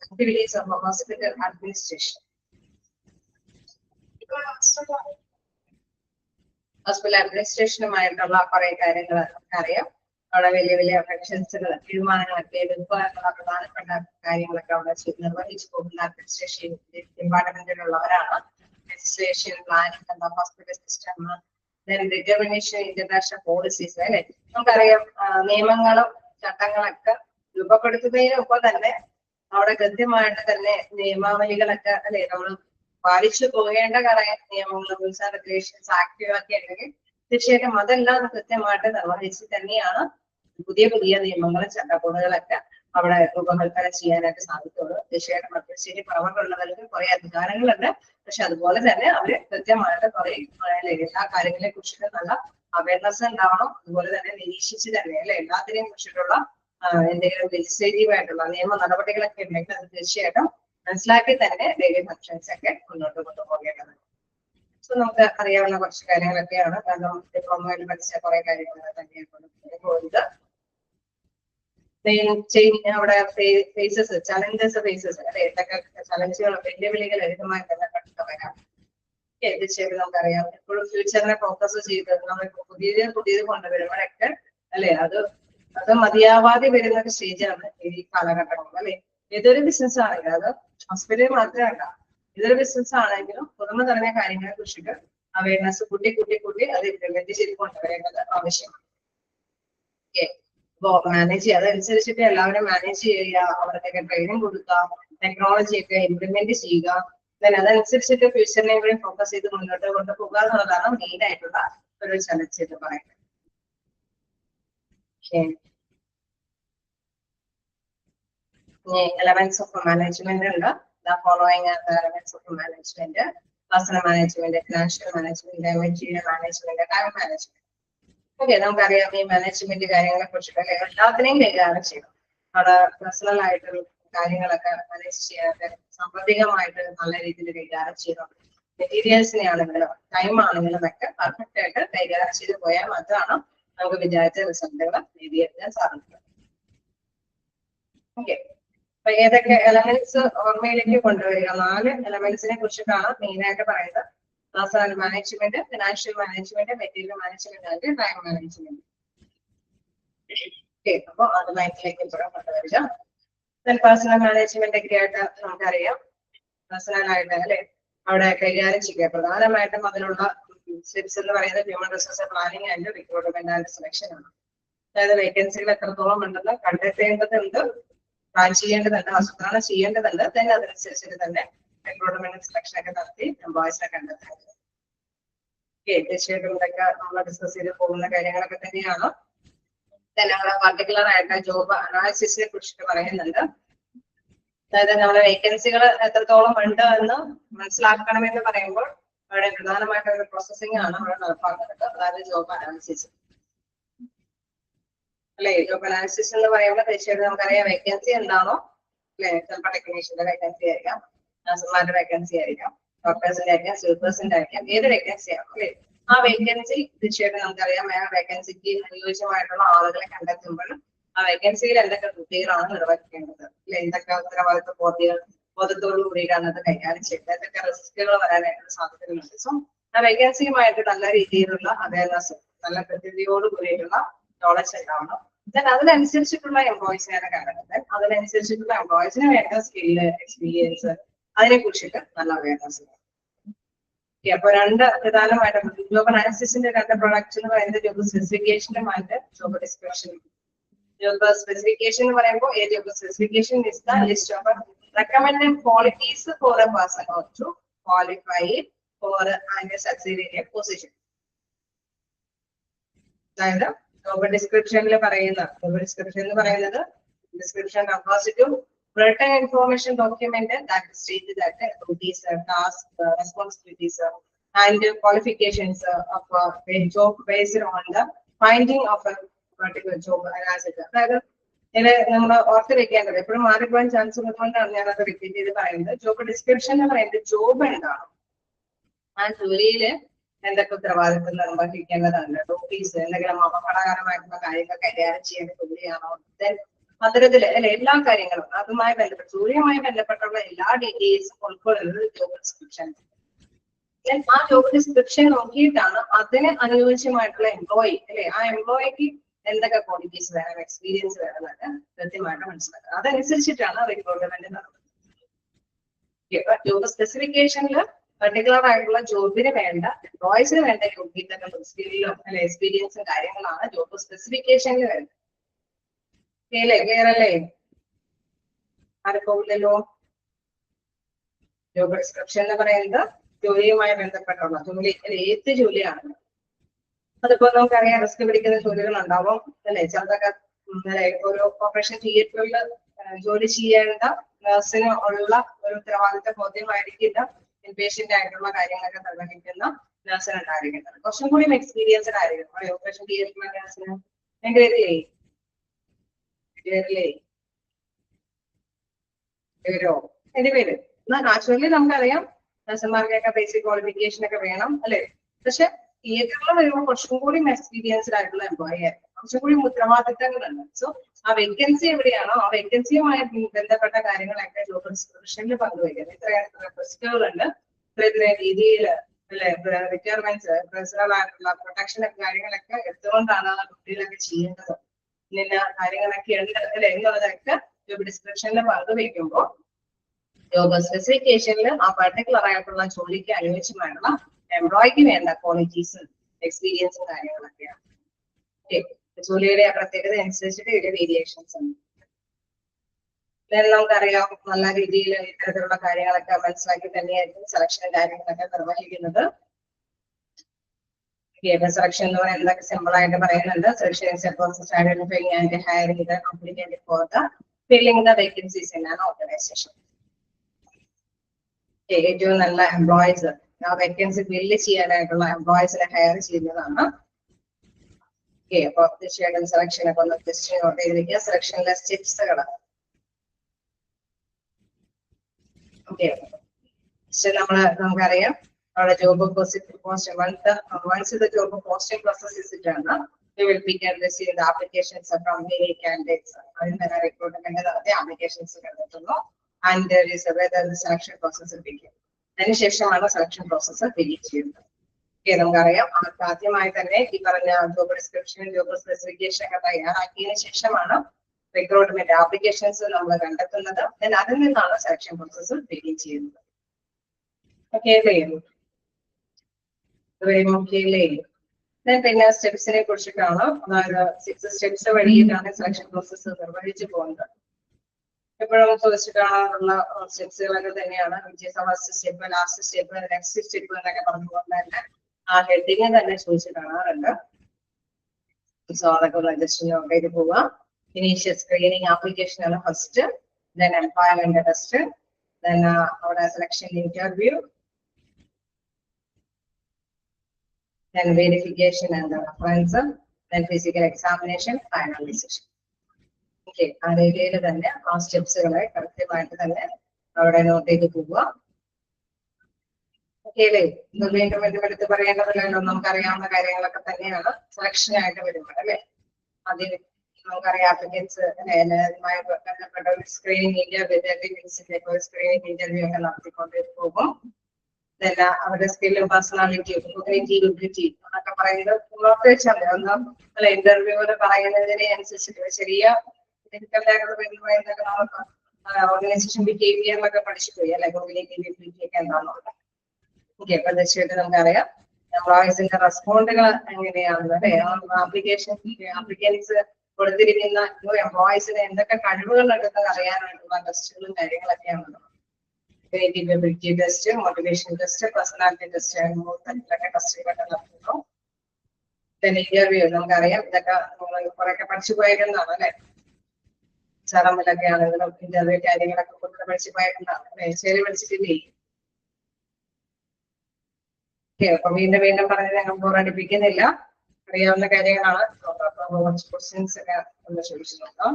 activities of hospital administration. Hospital അഡ്മിനിസ്ട്രേഷനുമായിട്ടുള്ള കുറെ കാര്യങ്ങൾ അറിയാം. അവിടെ വലിയ വലിയ ഫങ്ഷൻസുകൾ തീരുമാനങ്ങളൊക്കെ എടുക്കുക എന്നുള്ള പ്രധാനപ്പെട്ട കാര്യങ്ങളൊക്കെ അവിടെ നിർവഹിച്ചു പോകുന്ന അഡ്മിനിസ്ട്രേഷൻ ഡിപ്പാർട്ട്മെന്റിലുള്ളവരാണ്. ലെജിസ്ലേഷൻ, പ്ലാനിംഗ് എന്ന hospital system, determination, international policies അല്ലെ. നമുക്കറിയാം നിയമങ്ങളും ചട്ടങ്ങളൊക്കെ രൂപപ്പെടുത്തുന്നതിനൊപ്പം തന്നെ അവിടെ കൃത്യമായിട്ട് തന്നെ നിയമാവലികളൊക്കെ അല്ലെ നമ്മൾ പാലിച്ചു പോകേണ്ട കുറെ നിയമങ്ങളും റൂൾസ് ആൻഡ് റെഗുലേഷൻസ് ആക്ടുകളൊക്കെ ഉണ്ടെങ്കിൽ തീർച്ചയായിട്ടും അതെല്ലാം കൃത്യമായിട്ട് നിർവഹിച്ച് തന്നെയാണ് പുതിയ പുതിയ നിയമങ്ങളും ചട്ടക്കൂടുകളൊക്കെ അവിടെ രൂപകൽപ്പന ചെയ്യാനായിട്ട് സാധിക്കുള്ളൂ. തീർച്ചയായിട്ടും അഡ്മിനിസ്ട്രേറ്റീവ് പവറിലുള്ളവർക്ക് കുറെ അധികാരങ്ങളുണ്ട്. പക്ഷെ അതുപോലെ തന്നെ അവര് കൃത്യമായിട്ട് കുറെ എല്ലാ കാര്യങ്ങളെ കുറിച്ചിട്ട് നല്ല അവയർനെസ് ഉണ്ടാവണം. അതുപോലെ തന്നെ നിരീക്ഷിച്ച് തന്നെ അല്ലെ എല്ലാത്തിനെയും കുറിച്ചിട്ടുള്ള എന്തെങ്കിലും ലെജിസ്ലേറ്റീവ് ആയിട്ടുള്ള നിയമ നടപടികളൊക്കെ ഉണ്ടെങ്കിൽ അത് തീർച്ചയായിട്ടും മനസ്സിലാക്കി തന്നെ ഡെയിലി ഫങ്ഷൻസ് ഒക്കെ മുന്നോട്ട് കൊണ്ടുപോകേണ്ടത്. സോ നമുക്ക് അറിയാവുന്ന കുറച്ച് കാര്യങ്ങളൊക്കെയാണ്. കാരണം ഡിപ്ലോമയിൽ പഠിച്ച കുറെ കാര്യങ്ങൾ തന്നെയാണ് പോയത്. അവിടെ ഫേസസ് ഫേസസ് അല്ലെ എന്തൊക്കെ ചലഞ്ചുകൾ വെല്ലുവിളികൾ എഴുതുമായി ബന്ധപ്പെട്ടിട്ട് വരാം. തീർച്ചയായിട്ടും നമുക്കറിയാം എപ്പോഴും ഫ്യൂച്ചറിനെ ഫോക്കസ് ചെയ്ത് നമ്മൾ പുതിയത് കൊണ്ടുവരുമ്പോഴൊക്കെ അല്ലെ അത് മതിയാവാതെ വരുന്ന ഒരു സ്റ്റേജാണ് ഈ കാലഘട്ടങ്ങളിൽ അല്ലെ. ഏതൊരു ബിസിനസ് ആണെങ്കിലും അത് ഹോസ്പിറ്റലിൽ മാത്രമല്ല, ഏതൊരു ബിസിനസ് ആണെങ്കിലും തുറന്നു പറഞ്ഞ കാര്യങ്ങളെ കുറിച്ചിട്ട് അവയർനെസ് കൂട്ടി അത് ഇംപ്ലിമെന്റ് ചെയ്ത് കൊണ്ടുവരേണ്ടത് ആവശ്യമാണ്. അപ്പോ മാനേജ് ചെയ്യുക, അതനുസരിച്ചിട്ട് എല്ലാവരും മാനേജ് ചെയ്യുക, അവർക്കൊക്കെ ട്രെയിനിങ് കൊടുക്കുക, ടെക്നോളജി ഒക്കെ ഇംപ്ലിമെന്റ് ചെയ്യുക. അതനുസരിച്ചിട്ട് ഫ്യൂച്ചറിനെ കൂടി ഫോക്കസ് ചെയ്ത് മുന്നോട്ട് കൊണ്ടുപോകുക എന്നുള്ളതാണ് മെയിൻ ആയിട്ടുള്ള ഒരു ചലഞ്ച് എന്ന് പറയുന്നത്. Elements of management ഉണ്ട്. The following are the elements of management: personal management, financial management, material management, time management. Okay, നമുക്കറിയാം ഈ മാനേജ്മെന്റ് കാര്യങ്ങളെ കുറിച്ചിട്ട് എല്ലാത്തിനെയും കൈകാര്യം ചെയ്യണം. അവിടെ പേഴ്സണൽ ആയിട്ടുള്ള കാര്യങ്ങളൊക്കെ മാനേജ് ചെയ്യാതെ സാമ്പത്തികമായിട്ട് നല്ല രീതിയിൽ കൈകാര്യം ചെയ്യണം. മെറ്റീരിയൽസിനെ ആണെങ്കിലും ടൈം ആണെങ്കിലും ഒക്കെ പെർഫെക്റ്റ് ആയിട്ട് കൈകാര്യം ചെയ്ത് പോയാൽ മാത്രമാണ് നമുക്ക് വിചാരിച്ച റിസൾട്ടുകൾ നേടിയെടുക്കാൻ സാധിക്കും. ഓക്കെ, അപ്പൊ ഏതൊക്കെ എലമെന്റ്സ് ഓർമ്മയിലേക്ക് കൊണ്ടുവരിക? 4 എലമെന്റ്സിനെ കുറിച്ചിട്ടാണ് മെയിൻ ആയിട്ട് പറയുന്നത്. Personnel management, financial management, material management and time management. Okay, അപ്പൊ അത് മൈൻഡിലേക്ക് കൊണ്ടുവരിക. പേഴ്സണൽ മാനേജ്മെന്റ് ഒക്കെ ആയിട്ട് നമുക്കറിയാം പേഴ്സണൽ ആയിട്ട് അല്ലെ അവിടെ കൈകാര്യം ചെയ്യുക. പ്രധാനമായിട്ടും അതിലുള്ള സ്റ്റെപ്സ് എന്ന് പറയുന്നത് human resource planning and recruitment and selection ആണ്. അതായത് വേക്കൻസികൾ എത്രത്തോളം ഉണ്ടെന്ന് കണ്ടെത്തേണ്ടതുണ്ട്, പ്ലാൻ ചെയ്യേണ്ടതുണ്ട്, ആസൂത്രണം ചെയ്യേണ്ടതുണ്ട്. തന്നെ അതനുസരിച്ചിട്ട് തന്നെ റിക്രൂട്ട്മെന്റ് സെലക്ഷൻ ഒക്കെ നടത്തി എംപ്ലോയീസിനെ കണ്ടെത്തേണ്ടത്. തീർച്ചയായിട്ടും ഇതൊക്കെ നമ്മൾ ഡിസ്കസ് ചെയ്ത് പോകുന്ന കാര്യങ്ങളൊക്കെ തന്നെയാണ്. നമ്മുടെ പർട്ടിക്കുലർ ആയിട്ട് ജോബ് അനാലിസിസിനെ കുറിച്ചിട്ട് പറയുന്നുണ്ട്. അതായത് നമ്മുടെ വേക്കൻസികൾ എത്രത്തോളം ഉണ്ട് എന്ന് മനസ്സിലാക്കണമെന്ന് പറയുമ്പോൾ വളരെ പ്രധാനമായിട്ടുള്ള ഒരു പ്രോസസ്സിംഗ് ആണ് അവിടെ നടപ്പാക്കുന്നത്. അതായത് ജോബ് അനാലിസിസ് അല്ലെ. ജോബ് അനാലിസിസ് എന്ന് പറയുമ്പോൾ തീർച്ചയായിട്ടും നമുക്കറിയാം വേക്കൻസി എന്താണോ അല്ലെ. ചിലപ്പോൾ ടെക്നീഷ്യന്റെ വേക്കൻസി ആയിരിക്കാം, നഴ്സുമാരുടെ വേക്കൻസി ആയിരിക്കാം, ഡോക്ടേഴ്സിന്റെ ആയിരിക്കാം, സ്യൂപ്പേഴ്സിന്റെ ആയിരിക്കാം, ഏത് വേക്കൻസി ആണ് അല്ലെ. ആ വേക്കൻസി തീർച്ചയായിട്ടും നമുക്കറിയാം ആ വേക്കൻസിക്ക് അനുയോജ്യമായിട്ടുള്ള ആളുകളെ കണ്ടെത്തുമ്പോൾ ആ വേക്കൻസിയിൽ എന്തൊക്കെ ഡ്യൂട്ടികളാണ് നിർവഹിക്കേണ്ടത് അല്ലെ, എന്തൊക്കെ ഉത്തരവാദിത്വ ബോധത്തോടു കൂടിയിട്ടാണ് അത് കൈകാര്യം ചെയ്യുന്നത്, എന്തൊക്കെ റിസ്കുകൾ വരാനായിട്ട് സാധ്യതകളുണ്ട്. സോ ആ വേക്കൻസിയുമായിട്ട് നല്ല രീതിയിലുള്ള അവയർനെസ്, നല്ല കൃത്യതയോട് കൂടിയിട്ടുള്ള നോളജ് ഉണ്ടാവണം. അതിനനുസരിച്ചിട്ടുള്ള എംപ്ലോയീസിനെ കണ്ടെത്തുന്നത്, അതിനനുസരിച്ചിട്ടുള്ള എംപ്ലോയീസിന് വേണ്ട സ്കില്ല്, എക്സ്പീരിയൻസ്, അതിനെ കുറിച്ചിട്ട് നല്ല അവയർനെസ്. അപ്പൊ രണ്ട് പ്രധാനമായിട്ട് ജോബ് അനാലിസിസിന്റെ രണ്ട് പ്രൊഡക്ട്സ് എന്ന് പറയുന്നത് ജോബ് സ്പെസിഫിക്കേഷനും ആൻഡ് ജോബ് ഡിസ്ക്രിപ്ഷനും. ജോബ് സ്പെസിഫിക്കേഷൻ എന്ന് പറയുമ്പോൾ job specification is the list of recommended qualities for a person or to qualify for and succeed in a position. അതായത് ജോബ് ഡിസ്ക്രിപ്ഷനിൽ പറയുന്ന ജോബ് ഡിസ്ക്രിപ്ഷൻ എന്ന് പറയുന്നത് description refers to written information document that states that duties, tasks, responsibilities and qualifications of a job based on the finding of a particular job analysis. അതായത് ഇത് നമ്മൾ ഓർത്ത് വെക്കേണ്ടത്, എപ്പോഴും മാറിപ്പോകാൻ ചാൻസ് ഉള്ളതുകൊണ്ടാണ് ഞാൻ അത് റിപ്പീറ്റ് ചെയ്ത് പറയുന്നത്. ജോബ് ഡിസ്ക്രിപ്ഷൻ എന്ന് പറയുന്നത് ജോബ് എന്താണ്, ആ ജോലിയില് എന്തൊക്കെ ഉത്തരവാദിത്വം നിർവഹിക്കേണ്ടതാണ്, ഡ്യൂട്ടീസ്, എന്തെങ്കിലും അപകടകരമായിട്ടുള്ള കാര്യങ്ങൾ കൈകാര്യം ചെയ്യേണ്ട ജോലിയാണോ, അത്തരത്തില് അല്ലെ എല്ലാ കാര്യങ്ങളും അതുമായി ബന്ധപ്പെട്ട് ജോലിയുമായി ബന്ധപ്പെട്ടുള്ള എല്ലാ ഡീറ്റെയിൽസും ഉൾക്കൊള്ളുന്നത് ജോബ് ഡിസ്ക്രിപ്ഷൻ. ആ ജോബ് ഡിസ്ക്രിപ്ഷൻ നോക്കിയിട്ടാണ് അതിന് അനുയോജ്യമായിട്ടുള്ള എംപ്ലോയി അല്ലെ, ആ എംപ്ലോയിക്ക് എന്തൊക്കെ ക്വാളിറ്റീസ് വേണം, എക്സ്പീരിയൻസ് വേണം എന്ന് കൃത്യമായിട്ട് മനസ്സിലാക്കുക. അതനുസരിച്ചിട്ടാണ് റിക്രൂട്ട്മെന്റ് നടക്കുന്നത്. ജോബ് സ്പെസിഫിക്കേഷനിൽ പർട്ടിക്കുലർ ആയിട്ടുള്ള ജോബിന് വേണ്ട എംപ്ലോയീസിന് വേണ്ട യോഗ്യതകളും സ്കില്ലും അല്ലെ എക്സ്പീരിയൻസും കാര്യങ്ങളാണ് ജോബ് സ്പെസിഫിക്കേഷനിൽ വേണ്ടത്. ക്ലിയർ അല്ലേ? ആർക്കില്ലല്ലോ. ജോബ് ഡിസ്ക്രിപ്ഷൻ എന്ന് പറയുന്നത് ജോലിയുമായി ബന്ധപ്പെട്ടുള്ള ജോലി ഏത് ജോലിയാണ്. അതിപ്പോ നമുക്കറിയാം റിസ്ക് പിടിക്കുന്ന ജോലികൾ ഉണ്ടാവും അല്ലെ. ചിലതൊക്കെ ഒരു ഓപ്പറേഷൻ തിയേറ്ററിൽ ജോലി ചെയ്യേണ്ട നഴ്സിന് ഉള്ള ഒരു ഉത്തരവാദിത്ത ബോധ്യമായിരിക്കില്ല ഇൻപേഷ്യന്റ് ആയിട്ടുള്ള കാര്യങ്ങളൊക്കെ നിർവഹിക്കുന്ന നഴ്സിന് ഉണ്ടായിരിക്കുന്നത്. കുറച്ചും കൂടി എക്സ്പീരിയൻസ്ഡ് ആയിരിക്കും ഓപ്പറേഷൻ തിയേറ്ററിലെ നഴ്സിന്. എന്റെ പേരില്ലേ എന്റെ പേര് നാച്ചുറലി നമുക്കറിയാം നഴ്സുമാർക്കൊക്കെ ബേസിക് ക്വാളിഫിക്കേഷൻ ഒക്കെ വേണം അല്ലെ. പക്ഷെ തിയേറ്ററിൽ വരുമ്പോൾ കുറച്ചും കൂടി എക്സ്പീരിയൻസ്ഡ് ആയിട്ടുള്ള എംപ്ലോയി ആയിരിക്കും, കുറച്ചും കൂടി ഉത്തരവാദിത്തങ്ങളുണ്ട്. സോ ആ വേക്കൻസി എവിടെയാണോ ആ വേക്കൻസിയുമായി ബന്ധപ്പെട്ട കാര്യങ്ങളൊക്കെ ജോബ് ഡിസ്ക്രിപ്ഷനിൽ പങ്കുവയ്ക്കുന്നത്. ഇത്രയും റിസ്കുകളുണ്ട്, ഇത്രയും രീതിയിൽ അല്ലെ റിക്വയർമെന്റ്സ്, പേഴ്സണൽ ആയിട്ടുള്ള പ്രൊട്ടക്ഷൻ കാര്യങ്ങളൊക്കെ എടുത്തുകൊണ്ടാണ് ആ ഡ്യൂട്ടിയിലൊക്കെ ചെയ്യേണ്ടത്. ഇന്ന കാര്യങ്ങളൊക്കെ ഉണ്ട് അല്ലെ എന്നുള്ളതൊക്കെ ജോബ് ഡിസ്ക്രിപ്ഷനിൽ പങ്കുവയ്ക്കുമ്പോൾ ജോബ് സ്പെസിഫിക്കേഷനിൽ ആ പർട്ടിക്കുലർ ആയിട്ടുള്ള ജോലിക്ക് അനുയോജ്യമായിട്ടുള്ള എംപ്ലോയിക്ക് വേണ്ട ക്വാളിറ്റീസും എക്സ്പീരിയൻസും കാര്യങ്ങളൊക്കെയാണ്. ജോലിയുടെ പ്രത്യേകത അനുസരിച്ചിട്ട് ഇതിന്റെ വേരിയേഷൻസ് ഉണ്ട്. നമുക്കറിയാം നല്ല രീതിയിൽ ഇത്തരത്തിലുള്ള കാര്യങ്ങളൊക്കെ മനസ്സിലാക്കി തന്നെയായിരിക്കും സെലക്ഷൻ കാര്യങ്ങളൊക്കെ നിർവഹിക്കുന്നത്. സെലക്ഷൻ എന്ന് പറയുന്നത് എന്തൊക്കെ സിമ്പിൾ ആയിട്ട് പറയുന്നുണ്ട്. Selection process identifying and hiring the applicant for the filling the vacancies in an organisation. ഏറ്റവും നല്ല എംപ്ലോയീസ് ആ വേക്കൻസി ഫില്ല് ചെയ്യാനായിട്ടുള്ള എംപ്ലോയീസിനെ ഹയർ ചെയ്യുന്നതാണ്. അപ്പൊ തീർച്ചയായിട്ടും സെലക്ഷൻ ഒക്കെ ഒന്ന് ജസ്റ്റ് നോട്ട് ചെയ്തിരിക്കുക. സെലക്ഷനിലെ സ്റ്റെപ്സുകൾ നമുക്കറിയാം അവിടെ job post once the job posting process is done, we will pick and receive the applications from many candidates. അതിന് റിക്രൂട്ട്മെന്റ് നടത്തി ആപ്ലിക്കേഷൻസ് കണ്ടെത്തുന്നു and there is whether the selection process will begin. അതിനുശേഷമാണ് സെലക്ഷൻ പ്രോസസ്സ് ബിഗിൻ ചെയ്യുന്നത്. നമുക്കറിയാം ആദ്യമായി തന്നെ ഈ പറഞ്ഞ ജോബ് ഡിസ്ക്രിപ്ഷൻ ജോബ് സ്പെസിഫിക്കേഷൻ ഒക്കെ തയ്യാറാക്കിയതിനു ശേഷമാണ് റിക്രൂട്ട്മെന്റ് ആപ്ലിക്കേഷൻസ് നമ്മൾ കണ്ടെത്തുന്നത്. അതിൽ നിന്നാണ് സെലക്ഷൻ പ്രോസസ്സ് ബിഗിൻ ചെയ്യുന്നത്. പിന്നെ സ്റ്റെപ്സിനെ കുറിച്ചിട്ടാണ്, അതായത് 6 സ്റ്റെപ്സ് വഴിയിലാണ് സെലക്ഷൻ പ്രോസസ്സ് നിർവഹിച്ചു പോകുന്നത്. എപ്പോഴും ചോദിച്ചിട്ടുള്ള സ്റ്റെപ്സുകളൊക്കെ തന്നെയാണ്. First step, last step, next step എന്നൊക്കെ പറഞ്ഞുകൊണ്ട് തന്നെ ആ ഹെഡിങ് തന്നെ ചോദിച്ചു കാണാറുണ്ട്. സോ അതൊക്കെ ഒന്ന് ജസ്റ്റ് നോട്ടേക്ക് പോവാം. ഇനീഷ്യൽ സ്ക്രീനിങ് ആപ്ലിക്കേഷൻ ആണ് first, then employment test, then അവിടെ selection interview, then verification and the reference, then physical examination, final decision. Okay, ആ രീതിയിൽ തന്നെ ആ സ്റ്റെപ്സുകളെ കൃത്യമായിട്ട് തന്നെ അവിടെ നോട്ട് ചെയ്ത് പോവുക. ഓക്കെ അല്ലേ? ഇത് വീണ്ടും വീണ്ടും എടുത്ത് പറയേണ്ടതില്ലല്ലോ, നമുക്കറിയാവുന്ന കാര്യങ്ങളൊക്കെ തന്നെയാണ് സെലക്ഷൻ ആയിട്ട് വരുന്നത് അല്ലെ. അതിൽ നമുക്കറിയാം ആപ്ലിക്കൻസ് അതുമായി ബന്ധപ്പെട്ട ഒരു സ്ക്രീനിങ് ഇന്റർവ്യൂ സ്ക്രീനിങ് ഒക്കെ നടത്തിക്കൊണ്ട് പോകും. അവരുടെ സ്കില്ലും പേഴ്സണാലിറ്റിയും കോഗ്നിറ്റീവ് എന്നൊക്കെ പറയുന്നത് നോക്കി വെച്ചാൽ മതി. ഒന്നും അല്ല, ഇന്റർവ്യൂവിൽ പറയുന്നതിനെ അനുസരിച്ചിട്ട് ചെറിയ ഓർഗനൈസേഷൻ ബിഹേവിയറിലൊക്കെ പഠിച്ചു പോയി അല്ലെ, കോഗ്നിറ്റീവ് ഒക്കെ എന്താണെന്നുള്ളത്. ഓക്കെ, അപ്പൊ തീർച്ചയായിട്ടും നമുക്കറിയാം എംപ്ലോയീസിന്റെ റെസ്പോണ്ടുകൾ എങ്ങനെയാണെന്ന് അല്ലെ, ആപ്ലിക്കൻസ് കൊടുത്തിരിക്കുന്ന എംപ്ലോയീസിന് എന്തൊക്കെ കഴിവുകൾ ഉണ്ടെന്ന് അറിയാനായിട്ടുള്ള ടെസ്റ്റുകളും കാര്യങ്ങളൊക്കെയാണല്ലോ. Creativity test, motivation test, personality test, and more ടെസ്റ്റുകളൊക്കെ നടത്തുന്നു. ഇന്റർവ്യൂ നമുക്കറിയാം, ഇതൊക്കെ കുറെയൊക്കെ പഠിച്ചു പോയേക്കുന്നതാണ് അല്ലെ. ചടമ്പിലൊക്കെ ആണെങ്കിലും ഇന്റർവ്യൂ കാര്യങ്ങളൊക്കെ കൂടുതൽ പഠിച്ചു പോയേക്കുന്നതാണ്. ശരി, പഠിച്ചിട്ടില്ലേ? അപ്പൊ വീണ്ടും വീണ്ടും പറഞ്ഞ് ഞങ്ങൾ ബോറടിപ്പിക്കുന്നില്ല, അറിയാവുന്ന കാര്യങ്ങളാണ്. കുറച്ച് ക്വസ്റ്റ്യൻസ് ഒക്കെ ഒന്ന് ചോദിച്ചു നോക്കാം.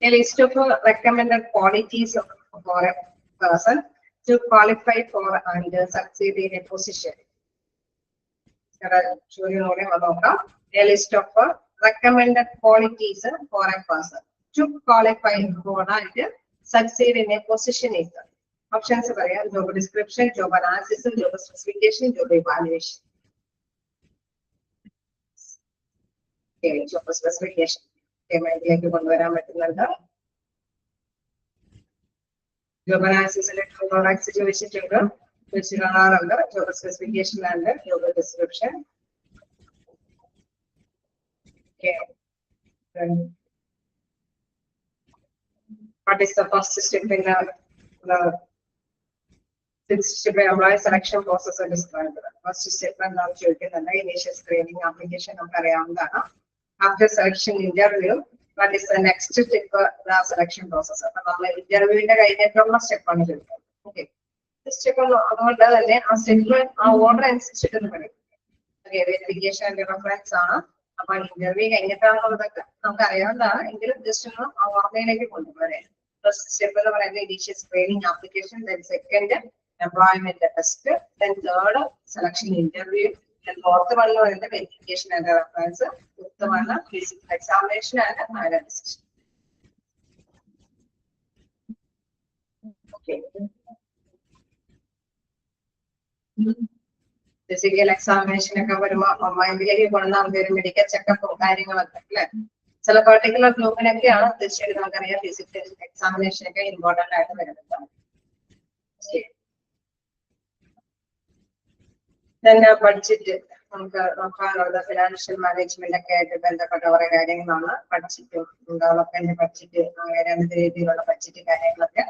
A list of recommended qualities for a person to qualify for and succeed in a position. A list of recommended qualities for a person to qualify for and succeed in a position is. Options are job description, job analysis, job specification, job evaluation. Okay, job specification. മൈൻഡിലേക്ക് കൊണ്ടുവരാൻ പറ്റുന്നുണ്ട്. ജോബ് അനാലിസിസിലെ പ്രോഡക്ട്സ് ചോദിച്ചിട്ടുണ്ട്, ചോദിച്ചു കാണാറുണ്ട്. Job specification and job description. What is the first step in employee selection process describe. First step എന്താണ് ചോദിക്കുന്നുണ്ട്. ഇനീഷ്യൽ സ്ക്രീനിങ് ആപ്ലിക്കേഷൻ നമുക്ക് അറിയാവുന്നതാണ്. After selection interview, what is the next step the selection process? അപ്പൊ നമ്മൾ ഇന്റർവ്യൂവിന്റെ കഴിഞ്ഞിട്ടുള്ള സ്റ്റെപ്പാണ് ചോദിക്കുന്നത്. ഓക്കെ, സ്റ്റെപ്പ് അതുകൊണ്ട് തന്നെ ആ സ്റ്റെപ്പ് ആ ഓർഡർ അനുസരിച്ചിട്ട് പറയും. ഓക്കെ, വെരിഫിക്കേഷൻ ആൻഡ് റെഫറൻസ് ആണ്. അപ്പൊ ഇന്റർവ്യൂ കഴിഞ്ഞിട്ടാണെന്നുള്ളതൊക്കെ നമുക്ക് അറിയാവുന്നതാണ്, എങ്കിലും ജസ്റ്റ് ഒന്ന് ആ ഓർമ്മയിലേക്ക് കൊണ്ടുപോകാൻ. ഫസ്റ്റ് സ്റ്റെപ്പ് എന്ന് പറയുന്നത് initial screening application, then second employment test, then third selection interview, then fourth one is the verification and the reference, fifth one is physical examination and final decision. Okay. Physical examination ഒക്കെ വരുമ്പോൾ മൈൻഡിലേക്ക് കൊണ്ടുവന്ന ഒരു മെഡിക്കൽ ചെക്കപ്പും കാര്യങ്ങളൊക്കെ അല്ലെ. ചില പെർട്ടിക്കുലർ ഗ്രൂപ്പിനൊക്കെയാണ് തീർച്ചയായിട്ടും നമുക്കറിയാം ഫിസിക്കൽ എക്സാമിനേഷൻ ഒക്കെ ഇമ്പോർട്ടന്റ് ആയിട്ട് വരുന്നത്. തന്നെ ബഡ്ജറ്റ് നമുക്ക് നോക്കാനുള്ളത് ഫിനാൻഷ്യൽ മാനേജ്മെന്റ് ഒക്കെ ആയിട്ട് ബന്ധപ്പെട്ട കുറെ കാര്യങ്ങളാണ്. ബഡ്ജറ്റും ഡെവലപ്മെന്റ് ബഡ്ജറ്റ്, അങ്ങനെ രണ്ട് രീതിയിലുള്ള ബഡ്ജറ്റ് കാര്യങ്ങളൊക്കെ.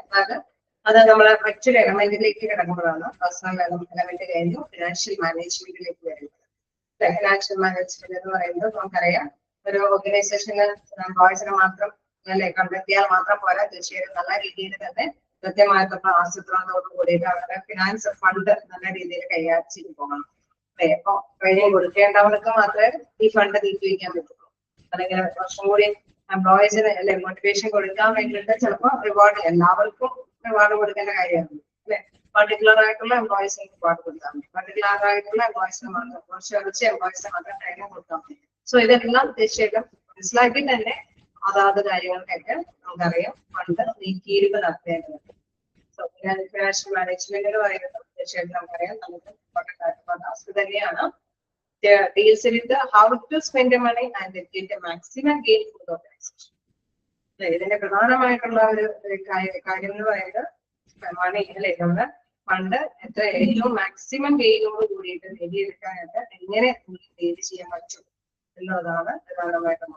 അത് നമ്മളെ മറ്റൊരു എലമെന്റിലേക്ക് കിടക്കുമ്പോഴാണ് പേഴ്സണൽ എലമെന്റ് കഴിഞ്ഞു ഫിനാൻഷ്യൽ മാനേജ്മെന്റിലേക്ക് വരുന്നത്. ഫിനാൻഷ്യൽ മാനേജ്മെന്റ് എന്ന് പറയുന്നത് നമുക്കറിയാം ഒരു ഓർഗനൈസേഷന് എംപ്ലോയീസിനെ മാത്രം അല്ലെ കണ്ടെത്തിയാൽ മാത്രം പോരാ, തീർച്ചയായിട്ടും നല്ല രീതിയിൽ തന്നെ കൃത്യമായിട്ടുള്ള ആസൂത്രണത്തോട് കൂടിയിട്ട് അവരുടെ ഫിനാൻസ് ഫണ്ട് നല്ല രീതിയിൽ കൈകാര്യം ചെയ്ത് പോകണം. അല്ലെ, അപ്പൊ ട്രെയിനിങ് കൊടുക്കേണ്ടവർക്ക് മാത്രമേ ഈ ഫണ്ട് നീക്കി വയ്ക്കാൻ പറ്റുള്ളൂ. അല്ലെങ്കിൽ കുറച്ചും കൂടി എംപ്ലോയീസിന് അല്ലെ മോട്ടിവേഷൻ കൊടുക്കാൻ വേണ്ടിയിട്ട് ചിലപ്പോൾ റിവാർഡ് എല്ലാവർക്കും റിവാർഡ് കൊടുക്കേണ്ട കാര്യമാണ് അല്ലെ. പർട്ടിക്കുലർ ആയിട്ടുള്ള എംപ്ലോയീസിന് റിവാർഡ് കൊടുത്താൽ മതി, പർട്ടിക്കുലർ ആയിട്ടുള്ള എംപ്ലോയീസിന് മാത്രം കുറച്ച് എംപ്ലോയീസിന് മാത്രം ട്രെയിനിങ് കൊടുത്താൽ മതി. സോ ഇതെല്ലാം തീർച്ചയായിട്ടും മനസ്സിലാക്കി തന്നെ അതാത് കാര്യങ്ങൾക്കൊക്കെ നമുക്കറിയാം ഫണ്ട് നീക്കിയിരിപ്പ് നടത്തേണ്ടതുണ്ട്. സോ ഫിനാൻഷ്യൽ മാനേജ്മെന്റ് എന്ന് പറയുന്നത് തീർച്ചയായിട്ടും നമുക്കറിയാം നമുക്ക് ടാസ്ക് തന്നെയാണ്. Deals with how to spend the money and get the maximum gain for the organization. ഇതിന്റെ പ്രധാനമായിട്ടുള്ള ഒരു കാര്യം എന്ന് പറയുന്നത് മണി അല്ലെ, നമ്മുടെ ഫണ്ട് എത്ര ഏറ്റവും മാക്സിമം ഗെയിനോട് കൂടിയിട്ട് നേടിയെടുക്കാനായിട്ട് എങ്ങനെ ഡീൽ ചെയ്യാൻ പറ്റും എന്നുള്ളതാണ് പ്രധാനമായിട്ടും.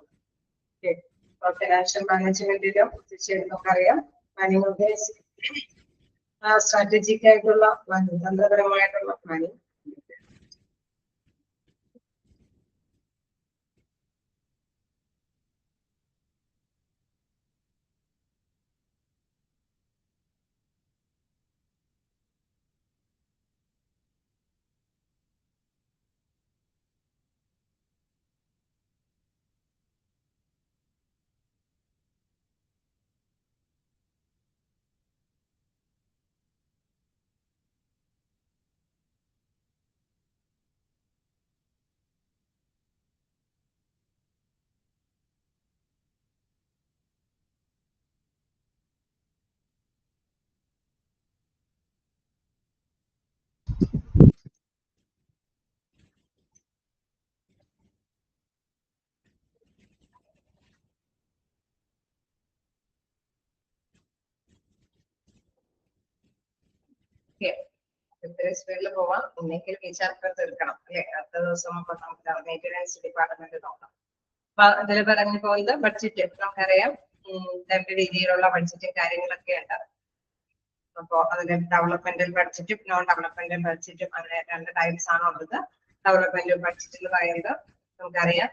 ഫിനാൻഷ്യൽ മാനേജ്മെന്റിലും തീർച്ചയായിട്ടും നമുക്കറിയാം സ്ട്രാറ്റജിക് ആയിട്ടുള്ള പ്ലാനിങ്, തന്ത്രപരമായിട്ടുള്ള പ്ലാനിങ്. സ്പീഡിൽ പോവാം, ഒന്നെങ്കിൽ ഈ ചാപ്റ്റർ തീർക്കണം അല്ലെ, അടുത്ത ദിവസം നമുക്ക് മെയിൻ്റെനൻസ് ഡിപ്പാർട്ട്മെന്റ് നോക്കാം. അപ്പൊ അതിൽ പറഞ്ഞു പോകുന്നത് ബഡ്ജറ്റ് നമുക്കറിയാം, രണ്ട് രീതിയിലുള്ള ബഡ്ജറ്റും കാര്യങ്ങളൊക്കെ ഉണ്ട്. അപ്പോ അതിന് ഡെവലപ്മെന്റൽ ബഡ്ജറ്റും നോൺ ഡെവലപ്മെന്റൽ ബഡ്ജറ്റും അങ്ങനെ രണ്ട് ടൈപ്സ് ആണ് ഉള്ളത്. ഡെവലപ്മെന്റൽ ബഡ്ജറ്റ് എന്ന് പറയുന്നത് നമുക്കറിയാം,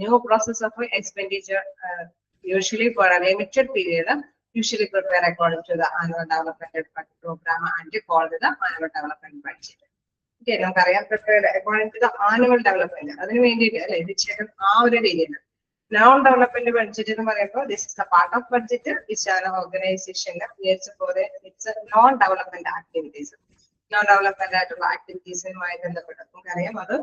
new process of expenditure usually for a limited period, usually prepare according to the annual development program and called the annual development budget. Okay, നമുക്കറിയാം prepared according to the annual development, അതിന് വേണ്ടിയിട്ട് അല്ലെ തീർച്ചയായിട്ടും ആ ഒരു രീതിയിൽ. നോൺ ഡെവലപ്മെന്റ് ബഡ്ജറ്റ് എന്ന് പറയുമ്പോൾ this is the part of budget which ആണ് ഓർഗനൈസേഷന്റെ it's non development activities. Non development ആയിട്ടുള്ള ആക്ടിവിറ്റീസുമായി ബന്ധപ്പെട്ട് നമുക്കറിയാം അത്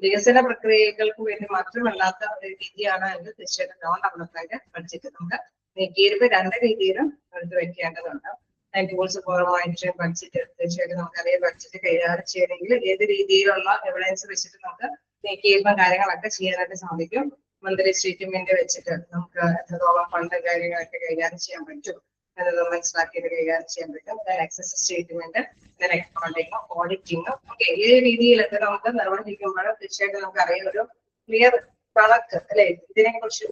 വികസന പ്രക്രിയകൾക്ക് വേണ്ടി മാത്രമല്ലാത്ത ഒരു രീതിയാണ് എന്ന് തീർച്ചയായിട്ടും നോൺ ഡെവലപ്മെന്റ് ബഡ്ജറ്റ്. നമുക്ക് നീക്കിയിരുപ്പ് രണ്ട് രീതിയിലും എടുത്തു വെക്കേണ്ടതുണ്ട്. ടൂൾസ് ഫോർ മോണിറ്ററിംഗ് ബഡ്ജറ്റ്, തീർച്ചയായിട്ടും നമുക്കറിയാം ബഡ്ജറ്റ് കൈകാര്യം ചെയ്യണമെങ്കിൽ ഏത് രീതിയിലുള്ള എവിഡൻസ് വെച്ചിട്ട് നമുക്ക് നീക്കിയിരുന്ന കാര്യങ്ങളൊക്കെ ചെയ്യാനായിട്ട് സാധിക്കും. മന്ത്ലി സ്റ്റേറ്റ്മെന്റ് വെച്ചിട്ട് നമുക്ക് എത്രത്തോളം ഫണ്ട് കാര്യങ്ങളൊക്കെ കൈകാര്യം ചെയ്യാൻ പറ്റും എന്നത് മനസ്സിലാക്കിയിട്ട് കൈകാര്യം ചെയ്യാൻ പറ്റും. Excess statement, accounting, auditing, okay, ഈ രീതിയിലൊക്കെ നമുക്ക് നിർവഹിക്കുമ്പോൾ തീർച്ചയായിട്ടും നമുക്ക് അറിയാം ഒരു ക്ലിയർ കണക്ക് അല്ലെ ഇതിനെ കുറിച്ച്.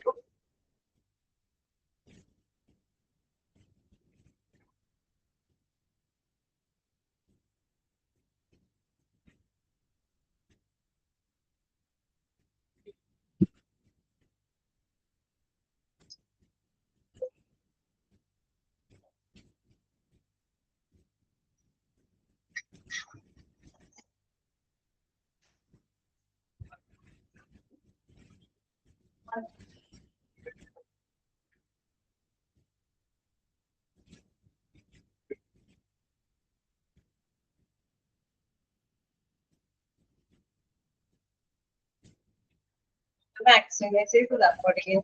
Maximize the according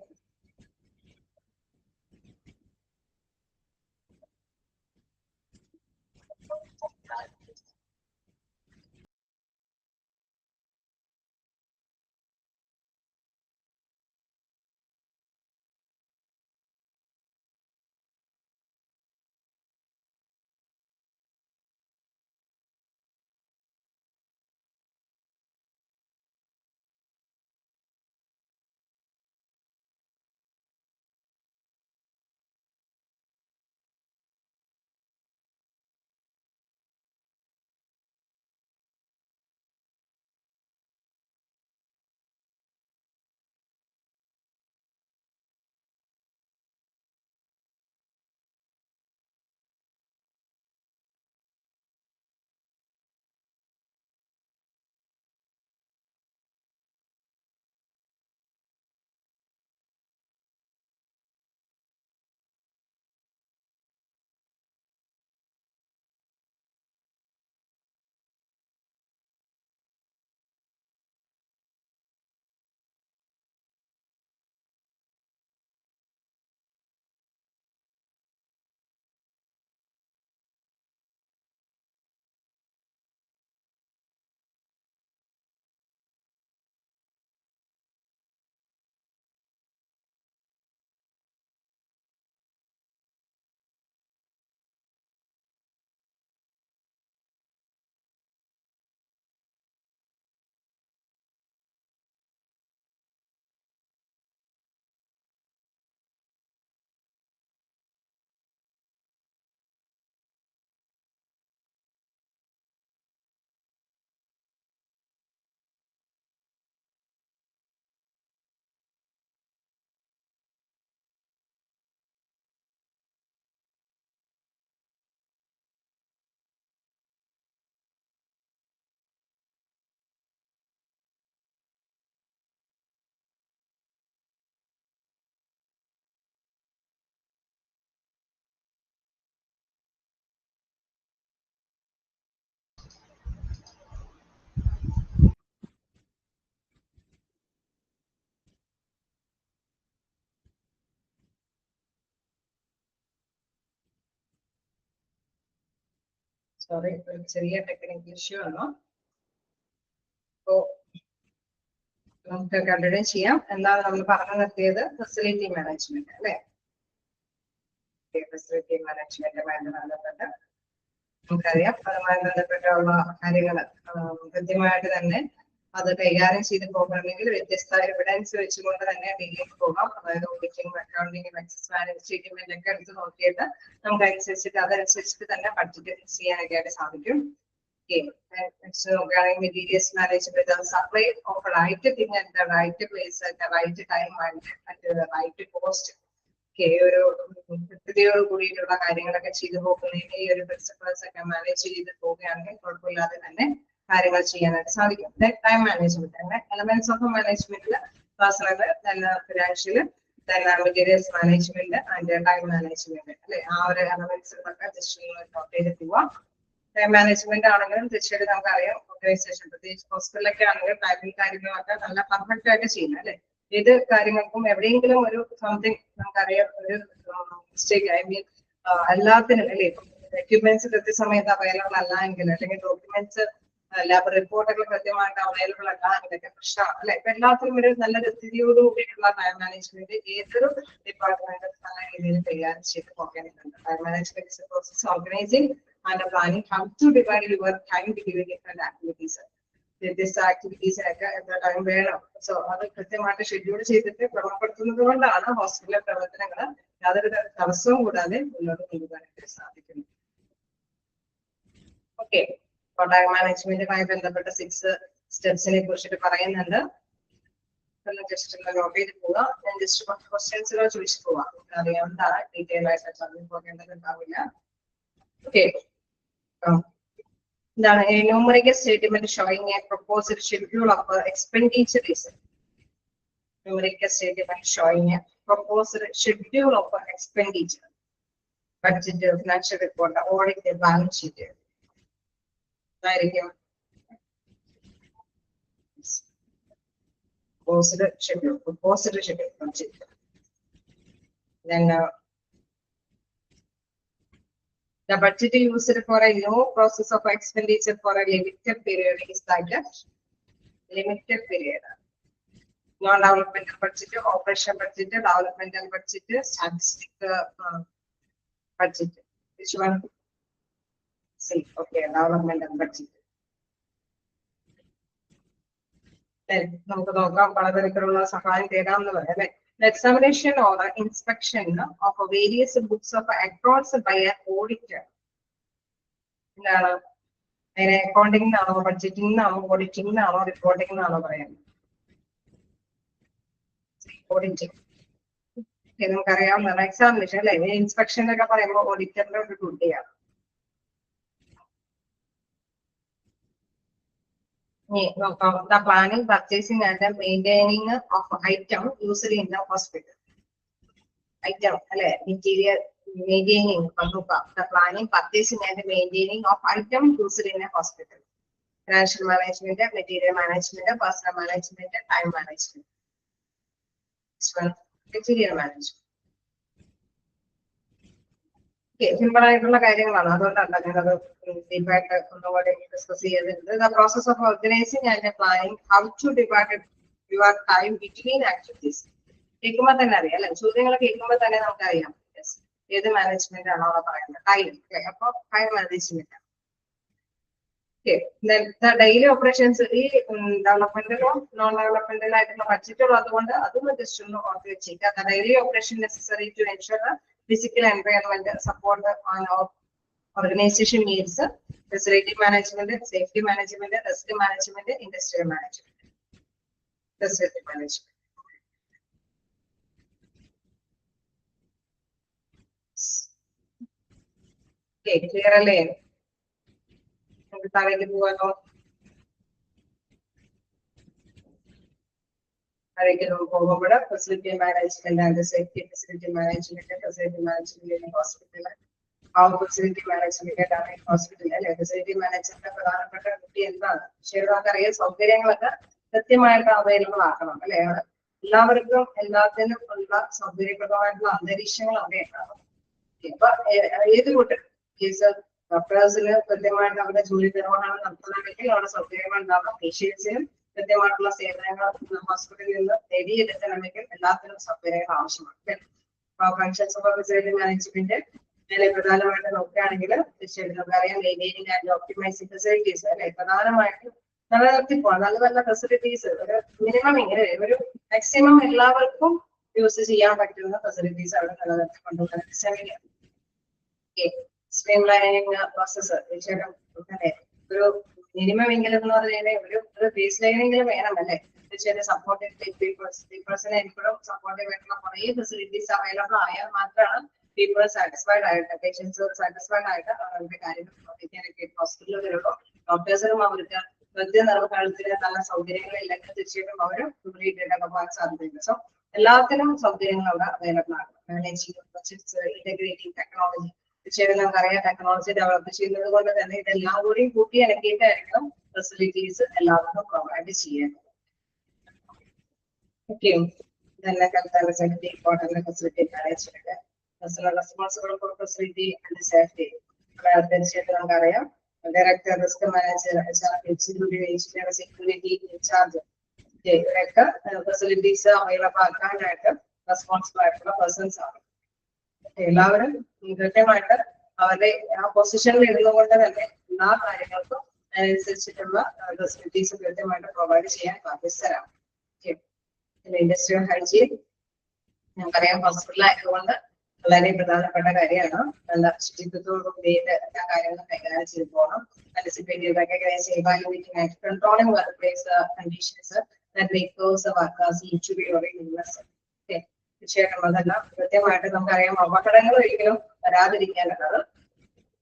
സോറി, ഒരു ചെറിയ ടെക്നിക്കൽ ഇഷ്യൂ ആണോ? അപ്പോ നമുക്ക് കണ്ടിന്യൂ ചെയ്യാം. എന്താണ് നമ്മൾ പറഞ്ഞു നിർത്തിയത്? ഫെസിലിറ്റി മാനേജ്മെന്റ് അല്ലെ? ഫെസിലിറ്റി മാനേജ്മെന്റുമായി ബന്ധപ്പെട്ട് നമുക്കറിയാം, അതുമായി ബന്ധപ്പെട്ടുള്ള കാര്യങ്ങൾ കൃത്യമായിട്ട് തന്നെ അത് കൈകാര്യം ചെയ്ത് പോകണമെങ്കിൽ വ്യത്യസ്ത എവിഡൻസ് വെച്ചുകൊണ്ട് തന്നെ ഡീലിലേക്ക് പോകാം. അതായത് ഓഡിറ്റിംഗ്, അക്കൗണ്ടിംഗ്, എക്സസ് മാനേജ്മെന്റ് ഒക്കെ എടുത്ത് നോക്കിയിട്ട് നമുക്ക് അതനുസരിച്ചിട്ട് തന്നെ ബഡ്ജറ്റ് ഫിക്സ് ചെയ്യാനൊക്കെ ആയിട്ട് സാധിക്കും. Materials management, the supply of right thing at the right place at the right time and at the right cost. ഒരു കൃത്യതയോട് കൂടിയിട്ടുള്ള കാര്യങ്ങളൊക്കെ ചെയ്തു പോകുന്നതിന് ഈ ഒരു പ്രിൻസിപ്പൾസ് ഒക്കെ മാനേജ് ചെയ്ത് പോവുകയാണെങ്കിൽ കുഴപ്പമില്ലാതെ തന്നെ കാര്യങ്ങൾ ചെയ്യാനായിട്ട് സാധിക്കും. ടൈം മാനേജ്മെന്റ് അങ്ങനെ എലമെന്റ്സ് ഓഫ് മാനേജ്മെന്റിൽ personal, financial, materials management and time management അല്ലെ, ആ ഒരു എലമെന്റ്സിലൊക്കെ ജസ്റ്റ് നോട്ട് ചെയ്ത് പോവാം. ടൈം മാനേജ്മെന്റ് ആണെങ്കിലും തീർച്ചയായിട്ടും നമുക്കറിയാം, ഓർഗനൈസേഷൻ പ്രത്യേകിച്ച് ഹോസ്പിറ്റലൊക്കെ ആണെങ്കിലും ടൈമിൽ കാര്യങ്ങളൊക്കെ നല്ല പെർഫെക്റ്റ് ആയിട്ട് ചെയ്യുന്നത് അല്ലെ. ഏത് കാര്യങ്ങൾക്കും എവിടെയെങ്കിലും ഒരു സംതിങ് നമുക്കറിയാം, ഒരു മിസ്റ്റേക്ക്, ഐ മീൻ എല്ലാത്തിനും അല്ലെ, എക്യുപ്മെന്റ്സ് കൃത്യസമയത്ത് അവൈലബിൾ അല്ല എങ്കിൽ, അല്ലെങ്കിൽ ഡോക്യുമെന്റ്സ് ലാബ് റിപ്പോർട്ടുകൾ കൃത്യമായിട്ട് അവൈലബിൾ അല്ല എന്നൊക്കെ പ്രശ്നമാണ് അല്ലെ. ഇപ്പൊ എല്ലാത്തിനും ഒരു നല്ലൊരു സ്ഥിതിയോട് കൂടിയിട്ടുള്ള ടൈം മാനേജ്മെന്റ് ഏതൊരു ഡിപ്പാർട്ട്മെന്റും നല്ല രീതിയിൽ കൈകാര്യം ചെയ്ത് പോകേണ്ടതുണ്ട്. Time management process organising and planning how to divide your time between different activities. വ്യത്യസ്ത ആക്ടിവിറ്റീസിനൊക്കെ എത്ര ടൈം വേണം, സോ അത് കൃത്യമായിട്ട് ഷെഡ്യൂൾ ചെയ്തിട്ട് ക്രമപ്പെടുത്തുന്നത് കൊണ്ടാണ് ഹോസ്പിറ്റൽ പ്രവർത്തനങ്ങൾ യാതൊരു തടസ്സവും കൂടാതെ മുന്നോട്ട് കൊണ്ടുപോകാനായിട്ട് സാധിക്കുന്നത്. ഓക്കെ, ടൈം മാനേജ്മെന്റുമായി ബന്ധപ്പെട്ട 6 സ്റ്റെപ്സിനെ കുറിച്ചിട്ട് പറയുന്നുണ്ട്. ജസ്റ്റ് നോട്ട് ചെയ്ത് പോവുക. ഞാൻ ജസ്റ്റ് കുറച്ച് ക്വസ്റ്റ്യൻസുകൾ ചോദിച്ചു പോവാം. അറിയാവുന്നതാണ്, ഡീറ്റെയിൽ ആയിട്ട് പറഞ്ഞു പോകേണ്ടതുണ്ടാവില്ല. ഓക്കെ, എന്താണ് a numerical statement showing a proposed schedule of expenditure is numerical statement showing a proposed schedule of expenditure, budget, financial report, audit, balance sheet. ആയിരിക്കും proposed schedule budget. Then the budget used for a new process of expenditure for a limited period is like a limited period. Non-developmental budget, operation budget, developmental budget, statistic budget. Which one? See, okay, developmental budget. Then, the examination or the inspection of various books of accounts by an auditor. Accounting now, budgeting now, auditing now, reporting now. Auditing. Examination, inspection, auditor. The planning, purchasing, and the maintaining of item usually in the hospital. Item, material, maintaining, the planning, purchasing, and the maintaining of item usually in a hospital. Financial management, material management, personal management, time management. This one, material management. Okay, simple ആയിട്ടുള്ള കാര്യങ്ങളാണ്, അതുകൊണ്ടല്ല ഞാനത് ഡീപ്പായിട്ട് ഒന്നുകൂടെ ഡിസ്കസ് ചെയ്തത്. The process of organizing and planning how to divide your time between activities. കേൾക്കുമ്പോൾ തന്നെ അറിയാം അല്ലെ, ചോദ്യങ്ങൾ കേൾക്കുമ്പോൾ തന്നെ നമുക്കറിയാം ഏത് മാനേജ്മെന്റ് ആണോ പറയുന്നത്, ടൈം. അപ്പൊ ടൈം മാനേജ്മെന്റ്. ഡെയിലി ഓപ്പറേഷൻസ് ഈ ഡെവലപ്മെന്റിലോ നോൺ ഡെവലപ്മെന്റിലോ ആയിട്ടുള്ള ബഡ്ജറ്റ് ഉള്ളത് കൊണ്ട് അതൊന്ന് ജസ്റ്റ് ഒന്ന് ഓർത്ത് വെച്ചേക്കാം. Daily operation necessary to ensure physical environment, support on organization needs, facility management, safety management, risk management, industrial management, facility management. Okay, clear alle? നമുക്ക് താഴേക്ക് പോകാനോ? Facility management and the safety facility management, facility management in hospital, how facility management in hospital, facility management പ്രധാനപ്പെട്ട കുട്ടി എന്താണ് ശരിയായ സൗകര്യങ്ങളൊക്കെ കൃത്യമായിട്ട് അവൈലബിൾ ആക്കണം അല്ലെ. എല്ലാവർക്കും എല്ലാത്തിനും ഉള്ള സൗകര്യപ്രദമായിട്ടുള്ള അന്തരീക്ഷങ്ങൾ അവിടെ ഉണ്ടാകും. അപ്പൊ ഏത് കൂട്ടം ഡോക്ടേഴ്സിന് കൃത്യമായിട്ട് അവരുടെ ജോലി നിർവഹണം നടത്തണമെങ്കിൽ അവിടെ സൗകര്യങ്ങൾ ഉണ്ടാവണം. പേഷ്യൻസിനും കൃത്യമായിട്ടുള്ള സേവനങ്ങൾ ഹോസ്പിറ്റലിൽ നിന്ന് നേടിയെടുക്കണമെങ്കിൽ എല്ലാത്തിനും സൗകര്യങ്ങൾ ആവശ്യമാണ്. ഫങ്ഷൻ സൂപ്പർവൈസറി മാനേജ്മെന്റ് അതിലെ പ്രധാനമായിട്ട് നോക്കുകയാണെങ്കിൽ തീർച്ചയായിട്ടും നമുക്കറിയാം മെയിൻറ്റെയിനിങ് ആൻഡ് ഓപ്റ്റിമൈസിംഗ് ഫെസിലിറ്റീസ് അല്ലെ, പ്രധാനമായിട്ടും നിലനിർത്തിപ്പോണം നല്ല നല്ല ഫെസിലിറ്റീസ് ഒരു മിനിമം ഇങ്ങനെ ഒരു മാക്സിമം എല്ലാവർക്കും യൂസ് ചെയ്യാൻ പറ്റുന്ന ഫെസിലിറ്റീസ് അവിടെ നിലനിർത്തിക്കൊണ്ടുവരാൻ സ്ട്രീം ലൈനിങ് പ്രോസസ്സ് തീർച്ചയായിട്ടും ഒരു മിനിമം എങ്കിലും എന്ന് പറഞ്ഞാൽ ഒരു ബേസ് ലൈനെങ്കിലും വേണം അല്ലെ. തീർച്ചയായിട്ടും സപ്പോർട്ടീവ് പീപ്പിൾസിനെ എപ്പോഴും സപ്പോർട്ടീവ് ആയിട്ടുള്ള കുറെ ഫെസിലിറ്റീസ് അവൈലബിൾ ആയാൽ മാത്രമാണ് പീപ്പിൾ സാറ്റിസ്ഫൈഡ് ആയിട്ട് പേഷ്യൻസ് സാറ്റിസ്ഫൈഡ് ആയിട്ട് അവരുടെ കാര്യങ്ങൾ പ്രവർത്തിക്കാനൊക്കെ ഹോസ്പിറ്റലിൽ വരുള്ളൂ. ഡോക്ടേഴ്സിനും അവർക്ക് കൃത്യനിർവഹണത്തിന് നല്ല സൗകര്യങ്ങൾ ഇല്ലെങ്കിൽ തീർച്ചയായിട്ടും അവർ കംപ്ലീറ്റ് ആയിട്ട് പോകാൻ സാധ്യതയുണ്ട്. സോ എല്ലാത്തിനും സൗകര്യങ്ങൾ അവിടെ അവൈലബിൾ ആണ്. മാനേജിംഗ് ഇന്റഗ്രേറ്റിംഗ് ടെക്നോളജി തീർച്ചയായിട്ടും നമുക്കറിയാം ടെക്നോളജി ഡെവലപ്പ് ചെയ്യുന്നത് കൊണ്ട് തന്നെ ഇതെല്ലാം കൂടി കൂട്ടി ഇണക്കിയിട്ടായിരിക്കും ഫെസിലിറ്റീസ് എല്ലാവർക്കും പ്രൊവൈഡ് ചെയ്യുന്നത്. ഓക്കെ, ഇതെല്ലാം കൽത്താലി important facility management personal responsible for facility and safety. തീർച്ചയായിട്ടും നമുക്കറിയാം director risk manager executive engineer security incharge ഇവരൊക്കെ ഫെസിലിറ്റീസ് അവൈലബിൾ ആക്കാനായിട്ട് റെസ്പോൺസിബിൾ ആയിട്ടുള്ള പേഴ്സൺസ് ആണ്. എല്ലാവരും കൃത്യമായിട്ട് അവരുടെ ആ പൊസിഷനിൽ ഇരുന്നുകൊണ്ട് തന്നെ എല്ലാ കാര്യങ്ങൾക്കും അതിനനുസരിച്ചിട്ടുള്ള ഫെസിലിറ്റീസ് കൃത്യമായിട്ട് പ്രൊവൈഡ് ചെയ്യാൻ ബാധ്യസ്ഥരാണ്. ഇൻഡസ്ട്രിയൽ ഹൈജീൻ നമുക്കറിയാം ഹോസ്പിറ്റൽ ആയതുകൊണ്ട് വളരെ പ്രധാനപ്പെട്ട കാര്യമാണ്. നല്ല ശുചിത്വത്തോടുകൂടി എല്ലാ കാര്യങ്ങളും കൈകാര്യം ചെയ്തു പോകണം. Participate recognise evaluating and controlling workplace conditions that make those workers need to be organized. തീർച്ചയായിട്ടും അതെല്ലാം കൃത്യമായിട്ട് നമുക്കറിയാം അപകടങ്ങൾ ഒരിക്കലും വരാതിരിക്കേണ്ടത്.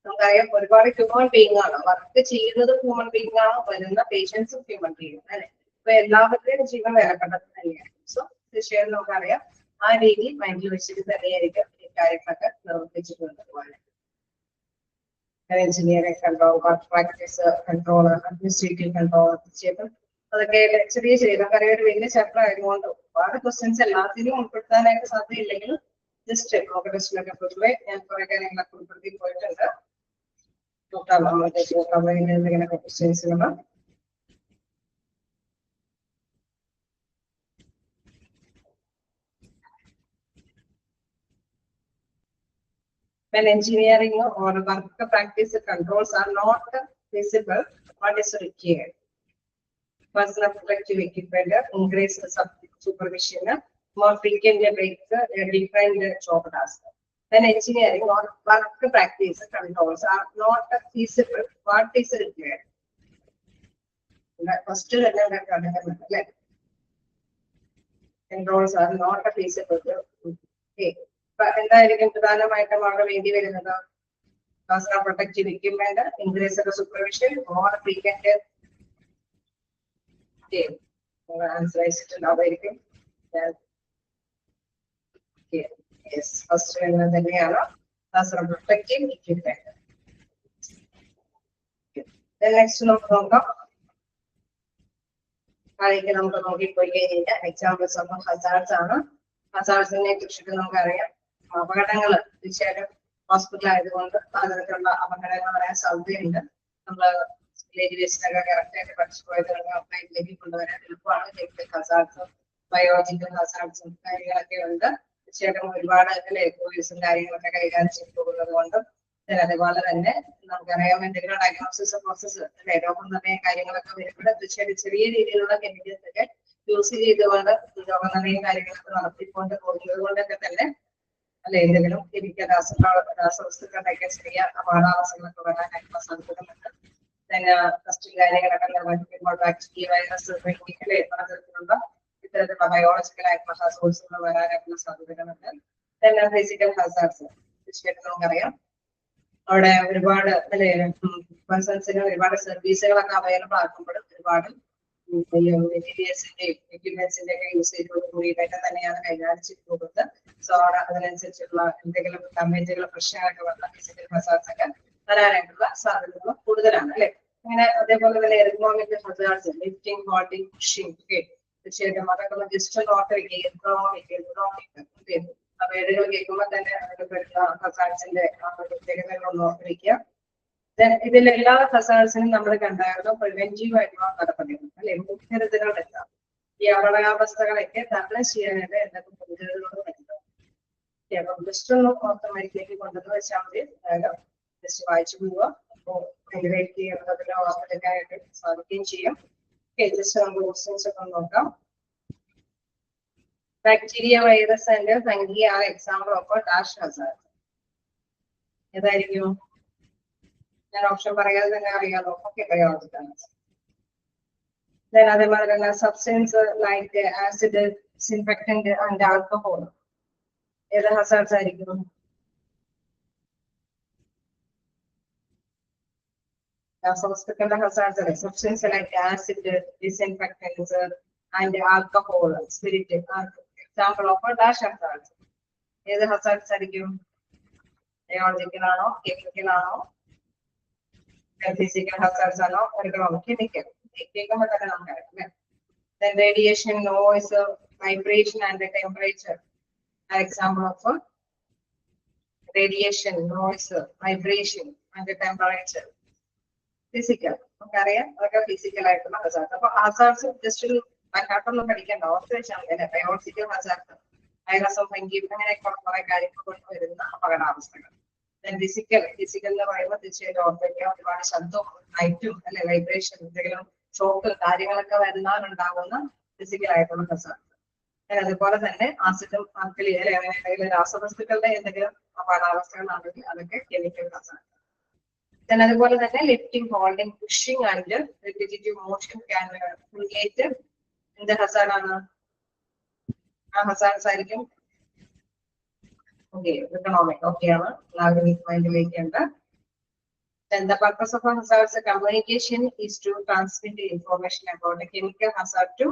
നമുക്കറിയാം ഒരുപാട് ഹ്യൂമൻ ബീയിങ് ആണ്, വർക്ക് ചെയ്യുന്നത് ഹ്യൂമൻ ബീയിങ് ആണ്, വരുന്ന പേഷ്യൻസും ഹ്യൂമൻ ബീയിങ് അല്ലെ. അപ്പൊ എല്ലാവരുടെയും ജീവൻ വിലപ്പെട്ടത് തന്നെയാണ്. സോ തീർച്ചയായും നമുക്കറിയാം ആ രീതി മൈൻഡിൽ വെച്ചിട്ട് തന്നെയായിരിക്കും ഈ കാര്യങ്ങളൊക്കെ നിർവഹിച്ചിട്ടുള്ളത്. Engineering control, work practice control, administrative control തീർച്ചയായിട്ടും അതൊക്കെ ചെറിയ ചെറിയ നമുക്കറിയാം ഒരു വലിയ ചാപ്റ്റർ ആയതുകൊണ്ട് ഒരുപാട് ക്വസ്റ്റ്യൻസ് എല്ലാത്തിനും ഉൾപ്പെടുത്താനായിട്ട് സാധ്യതയില്ലെങ്കിലും ജസ്റ്റ് ടെസ്റ്റിലൊക്കെ പൊതുവെ ഞാൻ കുറെ കാര്യങ്ങളൊക്കെ ഉൾപ്പെടുത്തി പോയിട്ടുണ്ട്. ഇങ്ങനെ ക്വസ്റ്റ്യൻസുകൾ when engineering or work practice controls are not visible, what is required? Personal protective equipment, increased supervision, more frequent breaks, defined job tasks. When engineering or work practice controls are not feasible, what is required? First, controls are not feasible. Okay. എന്തായിരിക്കും പ്രധാനമായിട്ടും അവിടെ വേണ്ടി വരുന്നത്? Personal protective equipment, increased supervision, more frequent answer അയച്ചിട്ടുണ്ടാവായിരിക്കും. ഫസ്റ്റ് വരുന്നത് തന്നെയാണ് പേഴ്സണൽ പ്രൊട്ടക്റ്റീവ് എക്യുപ്മെന്റ്. നെക്സ്റ്റ് നമുക്ക് നോക്കാം. അതിലേക്ക് നമുക്ക് നോക്കിപ്പോയി കഴിഞ്ഞാൽ എക്സാമ്പിൾസ് ഓഫ് ഹസാർഡ്സ് ആണ്. ഹസാർഡ്സിനെ കുറിച്ചിട്ട് നമുക്കറിയാം അപകടങ്ങൾ തീർച്ചയായിട്ടും ഹോസ്പിറ്റൽ ആയതുകൊണ്ട് പലതരത്തിലുള്ള അപകടങ്ങൾ വരാൻ സാധ്യതയുണ്ട്. നമ്മള് ലേജിലേഷനൊക്കെ കറക്റ്റ് ആയിട്ട് പഠിച്ചു പോയത് ഫ്ലൈറ്റിലേക്ക് കൊണ്ടുവരാൻ എളുപ്പമാണ്. ടെക്നിക്കൽ ഹസാർഡ്സും ബയോളജിക്കൽ ഹസാർഡ്സും കാര്യങ്ങളൊക്കെ ഉണ്ട്. തീർച്ചയായിട്ടും ഒരുപാട് പോലീസും കാര്യങ്ങളൊക്കെ കൈകാര്യം ചെയ്തു പോകുന്നത് കൊണ്ട് അതേപോലെ തന്നെ നമുക്കറിയാം എന്തെങ്കിലും ഡയഗ്നോസിസ് പ്രോസസ്സ് അല്ലെ രോഗനിർണയ കാര്യങ്ങളൊക്കെ വരുമ്പോൾ തീർച്ചയായിട്ടും ചെറിയ രീതിയിലുള്ള കെമിക്കൽസ് ഒക്കെ യൂസ് ചെയ്തുകൊണ്ട് രോഗനിർണയ കാര്യങ്ങളൊക്കെ നടത്തിക്കൊണ്ട് പോകുന്നത് കൊണ്ടൊക്കെ തന്നെ അല്ലെ എന്തെങ്കിലും കെമിക്കൽ രാസവസ്തുക്കളുടെയൊക്കെ ചെറിയ അപകടാവസ്ഥകളൊക്കെ വരാനായിട്ടുള്ള സാധ്യതകളുണ്ട്. പിന്നെ ടെസ്റ്റും കാര്യങ്ങളൊക്കെ നിർവഹിക്കുമ്പോൾ ബാക്ടീരിയ വൈറസ് അല്ലെ പലതരത്തിലുള്ള ഇത്തരത്തിലുള്ള ബയോളജിക്കൽ ആയിട്ടുള്ള ഹസാർഡ്സുകൾ വരാനായിട്ടുള്ള സാധ്യതകളുണ്ട്. പിന്നെ ഫിസിക്കൽ ഹസാർഡ്സ് തീർച്ചയായിട്ടും നമുക്കറിയാം അവിടെ ഒരുപാട് അല്ലെ പേഴ്സൺസിന് ഒരുപാട് സർവീസുകളൊക്കെ അവൈലബിൾ ആക്കുമ്പോൾ ഒരുപാട് മെറ്റീരിയൽസിന്റെയും എക്യുപ്മെന്റ്സിന്റെ ഒക്കെ യൂസ് ചെയ്തോട് കൂടിയിട്ടൊക്കെ തന്നെയാണ് കൈകാര്യം ചെയ്തു പോകുന്നത്. സോ അവിടെ അതിനനുസരിച്ചുള്ള എന്തെങ്കിലും ഡാമേജുകൾ പ്രശ്നങ്ങളൊക്കെ വന്ന ഫിസിക്കൽ ഹസാർഡ്സ് ഒക്കെ വരാനായിട്ടുള്ള സാധ്യതകൾ കൂടുതലാണ് അല്ലെ. അങ്ങനെ അതേപോലെ തന്നെ എർഗോണമിക് ഹസാർഡ്സ്, ലിഫ്റ്റിംഗ്, ഹോൾഡിംഗ്, പുഷിംഗ് ഒക്കെ തീർച്ചയായിട്ടും അതൊക്കെ ജസ്റ്റ് നോട്ട് വയ്ക്കുക. പേരുകൾ കേൾക്കുമ്പോൾ തന്നെ അതിന്റെ ഹസാർഡ്സിന്റെ പ്രത്യേകതകൾ നോക്കി വയ്ക്കുക. ഇതിലെല്ലാ ഹസാർഡ്സിനും നമ്മൾ കണ്ടായിരുന്നു പ്രിവെന്റീവ് ആയിട്ടുള്ള നടപടികൾ അല്ലെ, മുൻകരുതലുകൾ എടുക്കാം. ഈ അപകടാവസ്ഥകളൊക്കെ തരണം ചെയ്യാനായിട്ട് എന്തൊക്കെ മുൻകരുതലുകൾ എടുക്കാം. അപ്പം ജസ്റ്റ് ഒന്ന് ഓട്ടോമാറ്റിക്കിലേക്ക് കൊണ്ടുവന്ന് വെച്ചാൽ മതി. ജസ്റ്റ് വായിച്ചു പോവുക. അപ്പോൾ റെഗുലേറ്റ് ചെയ്യുന്നതിലോ ഓർത്തെടുക്കാനായിട്ട് സാധിക്കുകയും ചെയ്യും. ജസ്റ്റ് നമുക്ക് ക്വസ്റ്റ്യൻസ് ഒക്കെ നോക്കാം. Bacteria, virus and fungi are example of dash hazard. ഏതായിരിക്കും? ഞാൻ ഓപ്ഷൻ പറയാതെ തന്നെ അറിയാമോ? Okay, biological. അതേപോലെ തന്നെ substance like acid, disinfectant and alcohol. ഏത് ഹസാർഡ്സ് ആയിരിക്കും? രാസവസ്തുക്കളുടെ ഹസാർഡ്സ് അല്ലേ? Substance like acid, disinfectants and alcohol, spirit example of dash hazards. ഏത് ഹസാർഡ്സ് ആയിരിക്കും? ബയോളജിക്കൽ ആണോ, കെമിക്കൽ ആണോ, ഫിസിക്കൽ ഹസാർഡ്സ് ആണോ, കെമിക്കൽ? കേൾക്കുമ്പോൾ തന്നെ നമുക്കറിയാം അല്ലേ? Then radiation, noise, vibration and the temperature are example of radiation, noise, vibration and the temperature. Physical. നമുക്കറിയാം അതൊക്കെ ഫിസിക്കൽ ആയിട്ടുള്ള ഹസാർഡ്സ്. അപ്പൊ ഹസാർഡ്സ് ജസ്റ്റ് ഒരു പാട്ടൊന്നും പഠിക്കേണ്ട, ഓർത്ത് വെച്ചാൽ മതി. ബയോളജിക്കൽ ഹസാർഡ്സ്, വൈറസും ഫംഗിയും അങ്ങനെയൊക്കെയുള്ള കുറെ കാര്യങ്ങൾ കൊണ്ടുവരുന്ന അപകടാവസ്ഥകൾ. ഫിസിക്കൽ എന്ന് പറയുമ്പോൾ തീർച്ചയായിട്ടും ഓർത്ത് വയ്ക്കുക. ഒരുപാട് ശബ്ദവും ലൈറ്റും അല്ലെ, വൈബ്രേഷൻ, എന്തെങ്കിലും ഷോക്ക് കാര്യങ്ങളൊക്കെ വരുന്നാലുണ്ടാകുന്ന ഫിസിക്കൽ ആയിട്ടുള്ള ഹസാർഡ്. അതുപോലെ തന്നെ ആസിഡും ആൽക്കലി അല്ലെങ്കിൽ രാസവസ്തുക്കളുടെ എന്തെങ്കിലും അപകടാവസ്ഥകളാണെങ്കിൽ അതൊക്കെ കെമിക്കൽ ഹസാർഡ്. അതുപോലെ തന്നെ lifting, holding, pushing and repetitive motion can create എന്ത് ഹസാർഡാണ്? ആ ഹസാർഡ്സ് ആയിരിക്കും. ഓക്കെ, ഇക്കണോമിക് ഓക്കെയാണ്, എല്ലാവരും മൈൻഡിലേക്കുണ്ട്. Then the purpose of a hazard's communication is to transmit the information about the chemical hazard to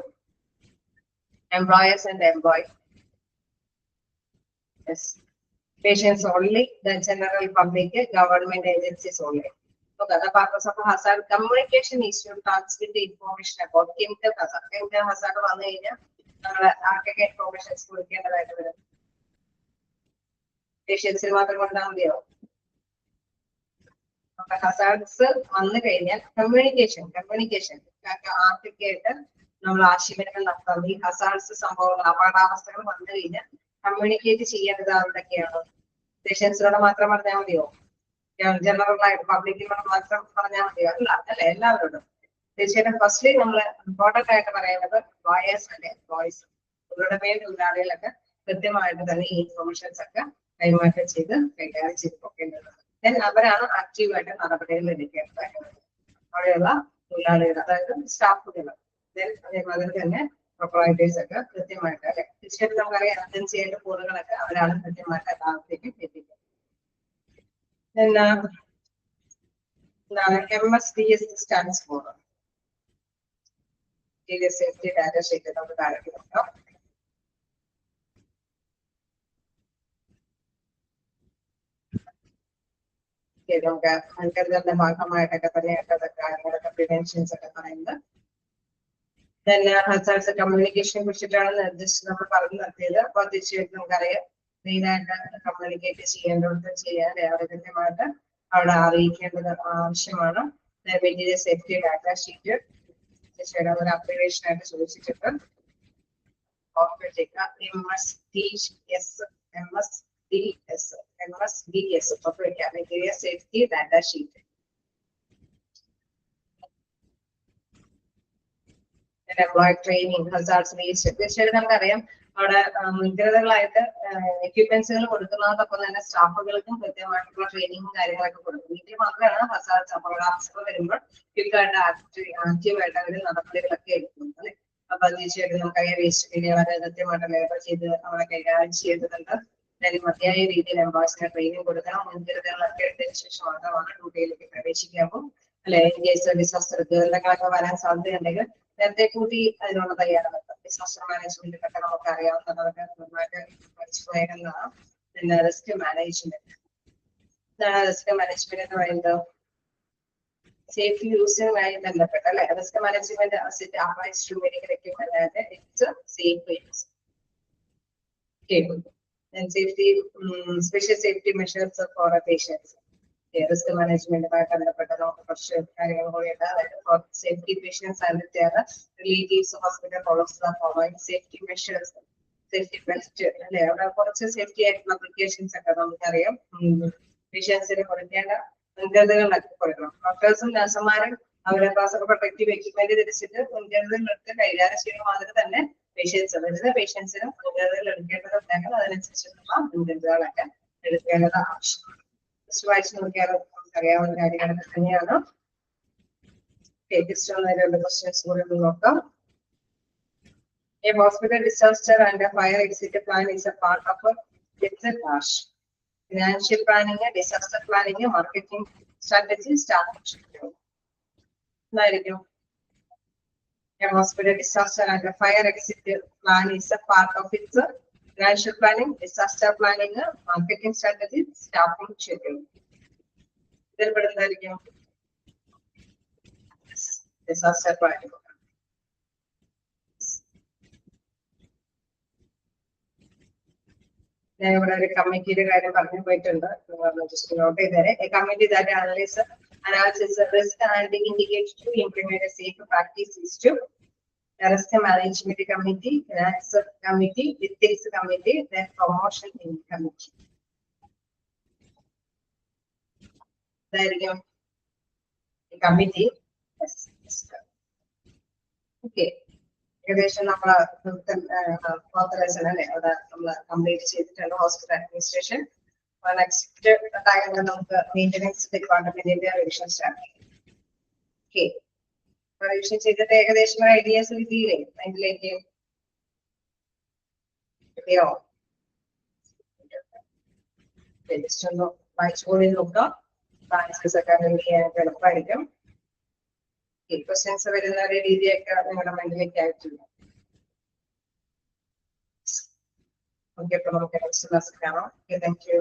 employers and employees. Yes, patients only, the general public, government agencies only. Okay, the purpose of a hazard communication is to transmit the information about chemical hazard. Chemical hazard വന്നു കഴിഞ്ഞാൽ നമ്മൾ ആർക്കൊക്കെ ഇൻഫോർമേഷൻസ് കൊടുക്കേണ്ടതായിട്ട് വരും? പേഷ്യൻസിന് മാത്രം കൊടുത്താൽ മതിയോ? ഹസാർഡ്സ് വന്നു കഴിഞ്ഞാൽ കമ്മ്യൂണിക്കേഷൻ ആർക്കൊക്കെ ആയിട്ട് നമ്മൾ ആശയവിനിമയം നടത്താം. ഈ ഹസാർഡ്സ് സംഭവങ്ങൾ, അപകടാവസ്ഥകൾ വന്നു കഴിഞ്ഞാൽ കമ്മ്യൂണിക്കേറ്റ് ചെയ്യേണ്ടത് ആരുടെയൊക്കെയാണ്? പേഷ്യൻസിനോട് മാത്രം പറഞ്ഞാൽ മതിയോ? ജനറൽ ആയിട്ട് പബ്ലിക്കിനോട് മാത്രം പറഞ്ഞാൽ മതിയോ? അല്ല, എല്ലാവരോടും. തീർച്ചയായിട്ടും ഫസ്റ്റ്ലി നമ്മൾ ഇമ്പോർട്ടന്റ് ആയിട്ട് പറയേണ്ടത് എംപ്ലോയേഴ്സ് ആൻഡ് എംപ്ലോയീസ്, ഇവരുടെ പേര് തൊഴിലാളികളൊക്കെ കൃത്യമായിട്ട് തന്നെ ഈ ഇൻഫോർമേഷൻസ് ഒക്കെ കൈമാറ്റം ചെയ്ത് കൈകാര്യം ചെയ്ത് പോകേണ്ടത്. അവരാണ് ആക്റ്റീവായിട്ട് നടപടികൾ എടുക്കേണ്ടത്. അവിടെയുള്ള തൊഴിലാളികൾ, അതായത് സ്റ്റാഫുകൾ. അതേമാതിരി തന്നെ പ്രൊപ്പറൈറ്റേഴ്സ് ഒക്കെ കൃത്യമായിട്ട് അല്ലെ, തീർച്ചയായിട്ടും നമുക്കറിയാം എമർജൻസി ആയിട്ട് കോളുകളൊക്കെ അവരാണ് കൃത്യമായിട്ട് എല്ലാവരിലേക്കും എത്തിക്കുന്നത്. എന്താണ് MSDS stands for? Safety data sheet നമുക്ക് താഴേക്ക് നോക്കാം. നമുക്ക് മുൻകരുതലിന്റെ ഭാഗമായിട്ടൊക്കെ തന്നെയായിട്ട് കാര്യങ്ങളൊക്കെ പ്രിവെൻഷൻസ് ഒക്കെ പറയുന്നത്. പിന്നെ ഹസാർഡ്സ് കമ്മ്യൂണിക്കേഷനെ കുറിച്ചിട്ടാണ് ജസ്റ്റ് നമ്മൾ പറഞ്ഞു നിർത്തിയത്. അപ്പൊ തീർച്ചയായിട്ടും നമുക്കറിയാം മെയിനായിട്ട് കമ്മ്യൂണിക്കേറ്റ് ചെയ്യേണ്ടത് ചെയ്യാതെ അവിടെ കൃത്യമായിട്ട് അവിടെ അറിയിക്കേണ്ടത് ആവശ്യമാണ്. വലിയ സേഫ്റ്റി ഡാറ്റ ഷീറ്റ് തീർച്ചയായിട്ടും അതൊരു അപ്ലിക്കേഷൻ ആയിട്ട് ചോദിച്ചിട്ടുണ്ട്. MSDS safety data sheet. Employee training, hazards waste. തീർച്ചയായിട്ടും നമുക്കറിയാം അവിടെ മുൻകരുതലുകളായിട്ട് എക്യുപ്മെന്റ്സുകൾ കൊടുക്കുന്നതോടൊപ്പം തന്നെ സ്റ്റാഫുകൾക്കും കൃത്യമായിട്ടുള്ള ട്രെയിനിങ്ങും കാര്യങ്ങളൊക്കെ കൊടുക്കും. ഇതിൽ മാത്രമാണ് ഹസാർഡ്സ് അപകടാവസ്ഥകൾ വരുമ്പോൾ ക്വിക്കായിട്ട് ആക്റ്റീവായിട്ട് അവർ നടപടികളൊക്കെ എടുക്കുന്നത് അല്ലെ. അപ്പൊ തീർച്ചയായിട്ടും നമുക്കറിയാം വേസ്റ്റ് വളരെ കൃത്യമായിട്ട് ലേബർ ചെയ്ത് അവിടെ കൈകാര്യം ചെയ്തിട്ടുണ്ട്. മതിയായ രീതിയിൽ എംപ്ലോയീസിന് ട്രെയിനിങ് കൊടുക്കണം. മുൻകരുതലുകളൊക്കെ എടുത്തതിനു ശേഷം മാത്രമാണ് ഡ്യൂട്ടിയിലേക്ക് പ്രവേശിക്കാവൂ അല്ലെ. ഇൻ ഡിസാസ്റ്റർ ദുരന്തങ്ങളൊക്കെ വരാൻ സാധ്യതയുണ്ടെങ്കിൽ നേരത്തെ കൂട്ടി അതിനുള്ള തയ്യാറെടുപ്പ്. ഡിസാസ്റ്റർ മാനേജ്മെന്റിലൊക്കെ നമുക്ക് അറിയാവുന്നതൊക്കെ നന്നായിട്ട് പഠിച്ചു പോയേക്കുന്നതാണ്. പിന്നെ റിസ്ക് മാനേജ്മെന്റ്. ഇതാണ് റിസ്ക് മാനേജ്മെന്റ് എന്ന് പറയുന്നത്. സേഫ്റ്റി യൂസിനുമായി ബന്ധപ്പെട്ട് അല്ലെ. Risk management applies to medical equipment and its safe use. Then safety, special safety measures for patients. Risk മാനേജ്മെന്റുമായി ബന്ധപ്പെട്ട നമുക്ക് കുറച്ച് കാര്യങ്ങൾ കൂടിയുണ്ട്. അതായത് safety patients and relatives hospital follows the following safety measures. Safety best അല്ലെ, അവിടെ കുറച്ച് സേഫ്റ്റി ആയിട്ടുള്ള അപ്ലിക്കേഷൻസ് ഒക്കെ നമുക്കറിയാം. പേഷ്യൻസിന് കൊടുക്കേണ്ട മുൻകരുതലുകളൊക്കെ കൊടുക്കണം. ഡോക്ടേഴ്സും നഴ്സുമാരും അവരെ പ്രൊട്ടക്റ്റീവ് എക്യുപ്മെന്റ് ധരിച്ചിട്ട് മുൻകരുതലെടുത്ത് കൈകാര്യം ചെയ്യുന്ന മാതിരി തന്നെ വരുന്ന പേഷ്യൻസിനും മുൻകരുതൽ എടുക്കേണ്ടതുണ്ടെങ്കിൽ അതിനനുസരിച്ചുള്ള മുൻകരുതലുകളൊക്കെ എടുക്കേണ്ടത് ആവശ്യമാണ്. വായിച്ചു നോക്കിയാൽ നമുക്കറിയാവുന്ന കാര്യങ്ങളൊക്കെ തന്നെയാണ്. ക്വസ്റ്റ്യൻസ് കൂടി നോക്കാം. A hospital disaster and a fire exit plan is a part of a different dash. Financial planning, disaster planning, marketing strategy, staffing schedule. A hospital disaster and a fire exit plan is a part of its financial planning, disaster planning, marketing strategy, staffing schedule. Disaster planning. ഞാൻ ഇവിടെ ഒരു കമ്മിറ്റിയുടെ കാര്യം പറഞ്ഞു പോയിട്ടുണ്ട്. ജസ്റ്റ് നോട്ട് ചെയ്തേരെ. A committee that analyzes the risk and indicates to implement a safe practice is to risk management committee, finance committee, ethics committee, then promotion in committee. ഇതായിരിക്കും കമ്മിറ്റി. ഓക്കെ, ഏകദേശം നമ്മള് ഓത്തറൈസേഷൻ അല്ലെ അവിടെ നമ്മള് കംപ്ലീറ്റ് ചെയ്തിട്ടുണ്ട്. Hospital administration. നെക്സ്റ്റ് ടൈമിൽ നമുക്ക് മെയിൻ്റനൻസ് ഡിപ്പാർട്ട്മെന്റിന്റെ റിവിഷൻ സ്റ്റാർട്ട് ചെയ്യും. ഓക്കെ, റിവിഷൻ ചെയ്തിട്ട് ഏകദേശം ഐഡിയാസ് കിട്ടിയില്ലേ അതിലേക്ക്? കിട്ടിയോ? ജസ്റ്റ് ഒന്ന് വായിച്ചുകൂടി നോക്കാം. ആൻസേഴ്സ് ഒക്കെ എളുപ്പമായിരിക്കും. ക്വസ്റ്റ്യൻസ് വരുന്ന ഒരു രീതിയൊക്കെ നിങ്ങളുടെ മൈൻഡിലേക്ക് ആയിട്ടില്ല. ഓക്കെ, അപ്പൊ നമുക്ക് നെക്സ്റ്റ് ക്ലാസ് കാണാം. Thank you.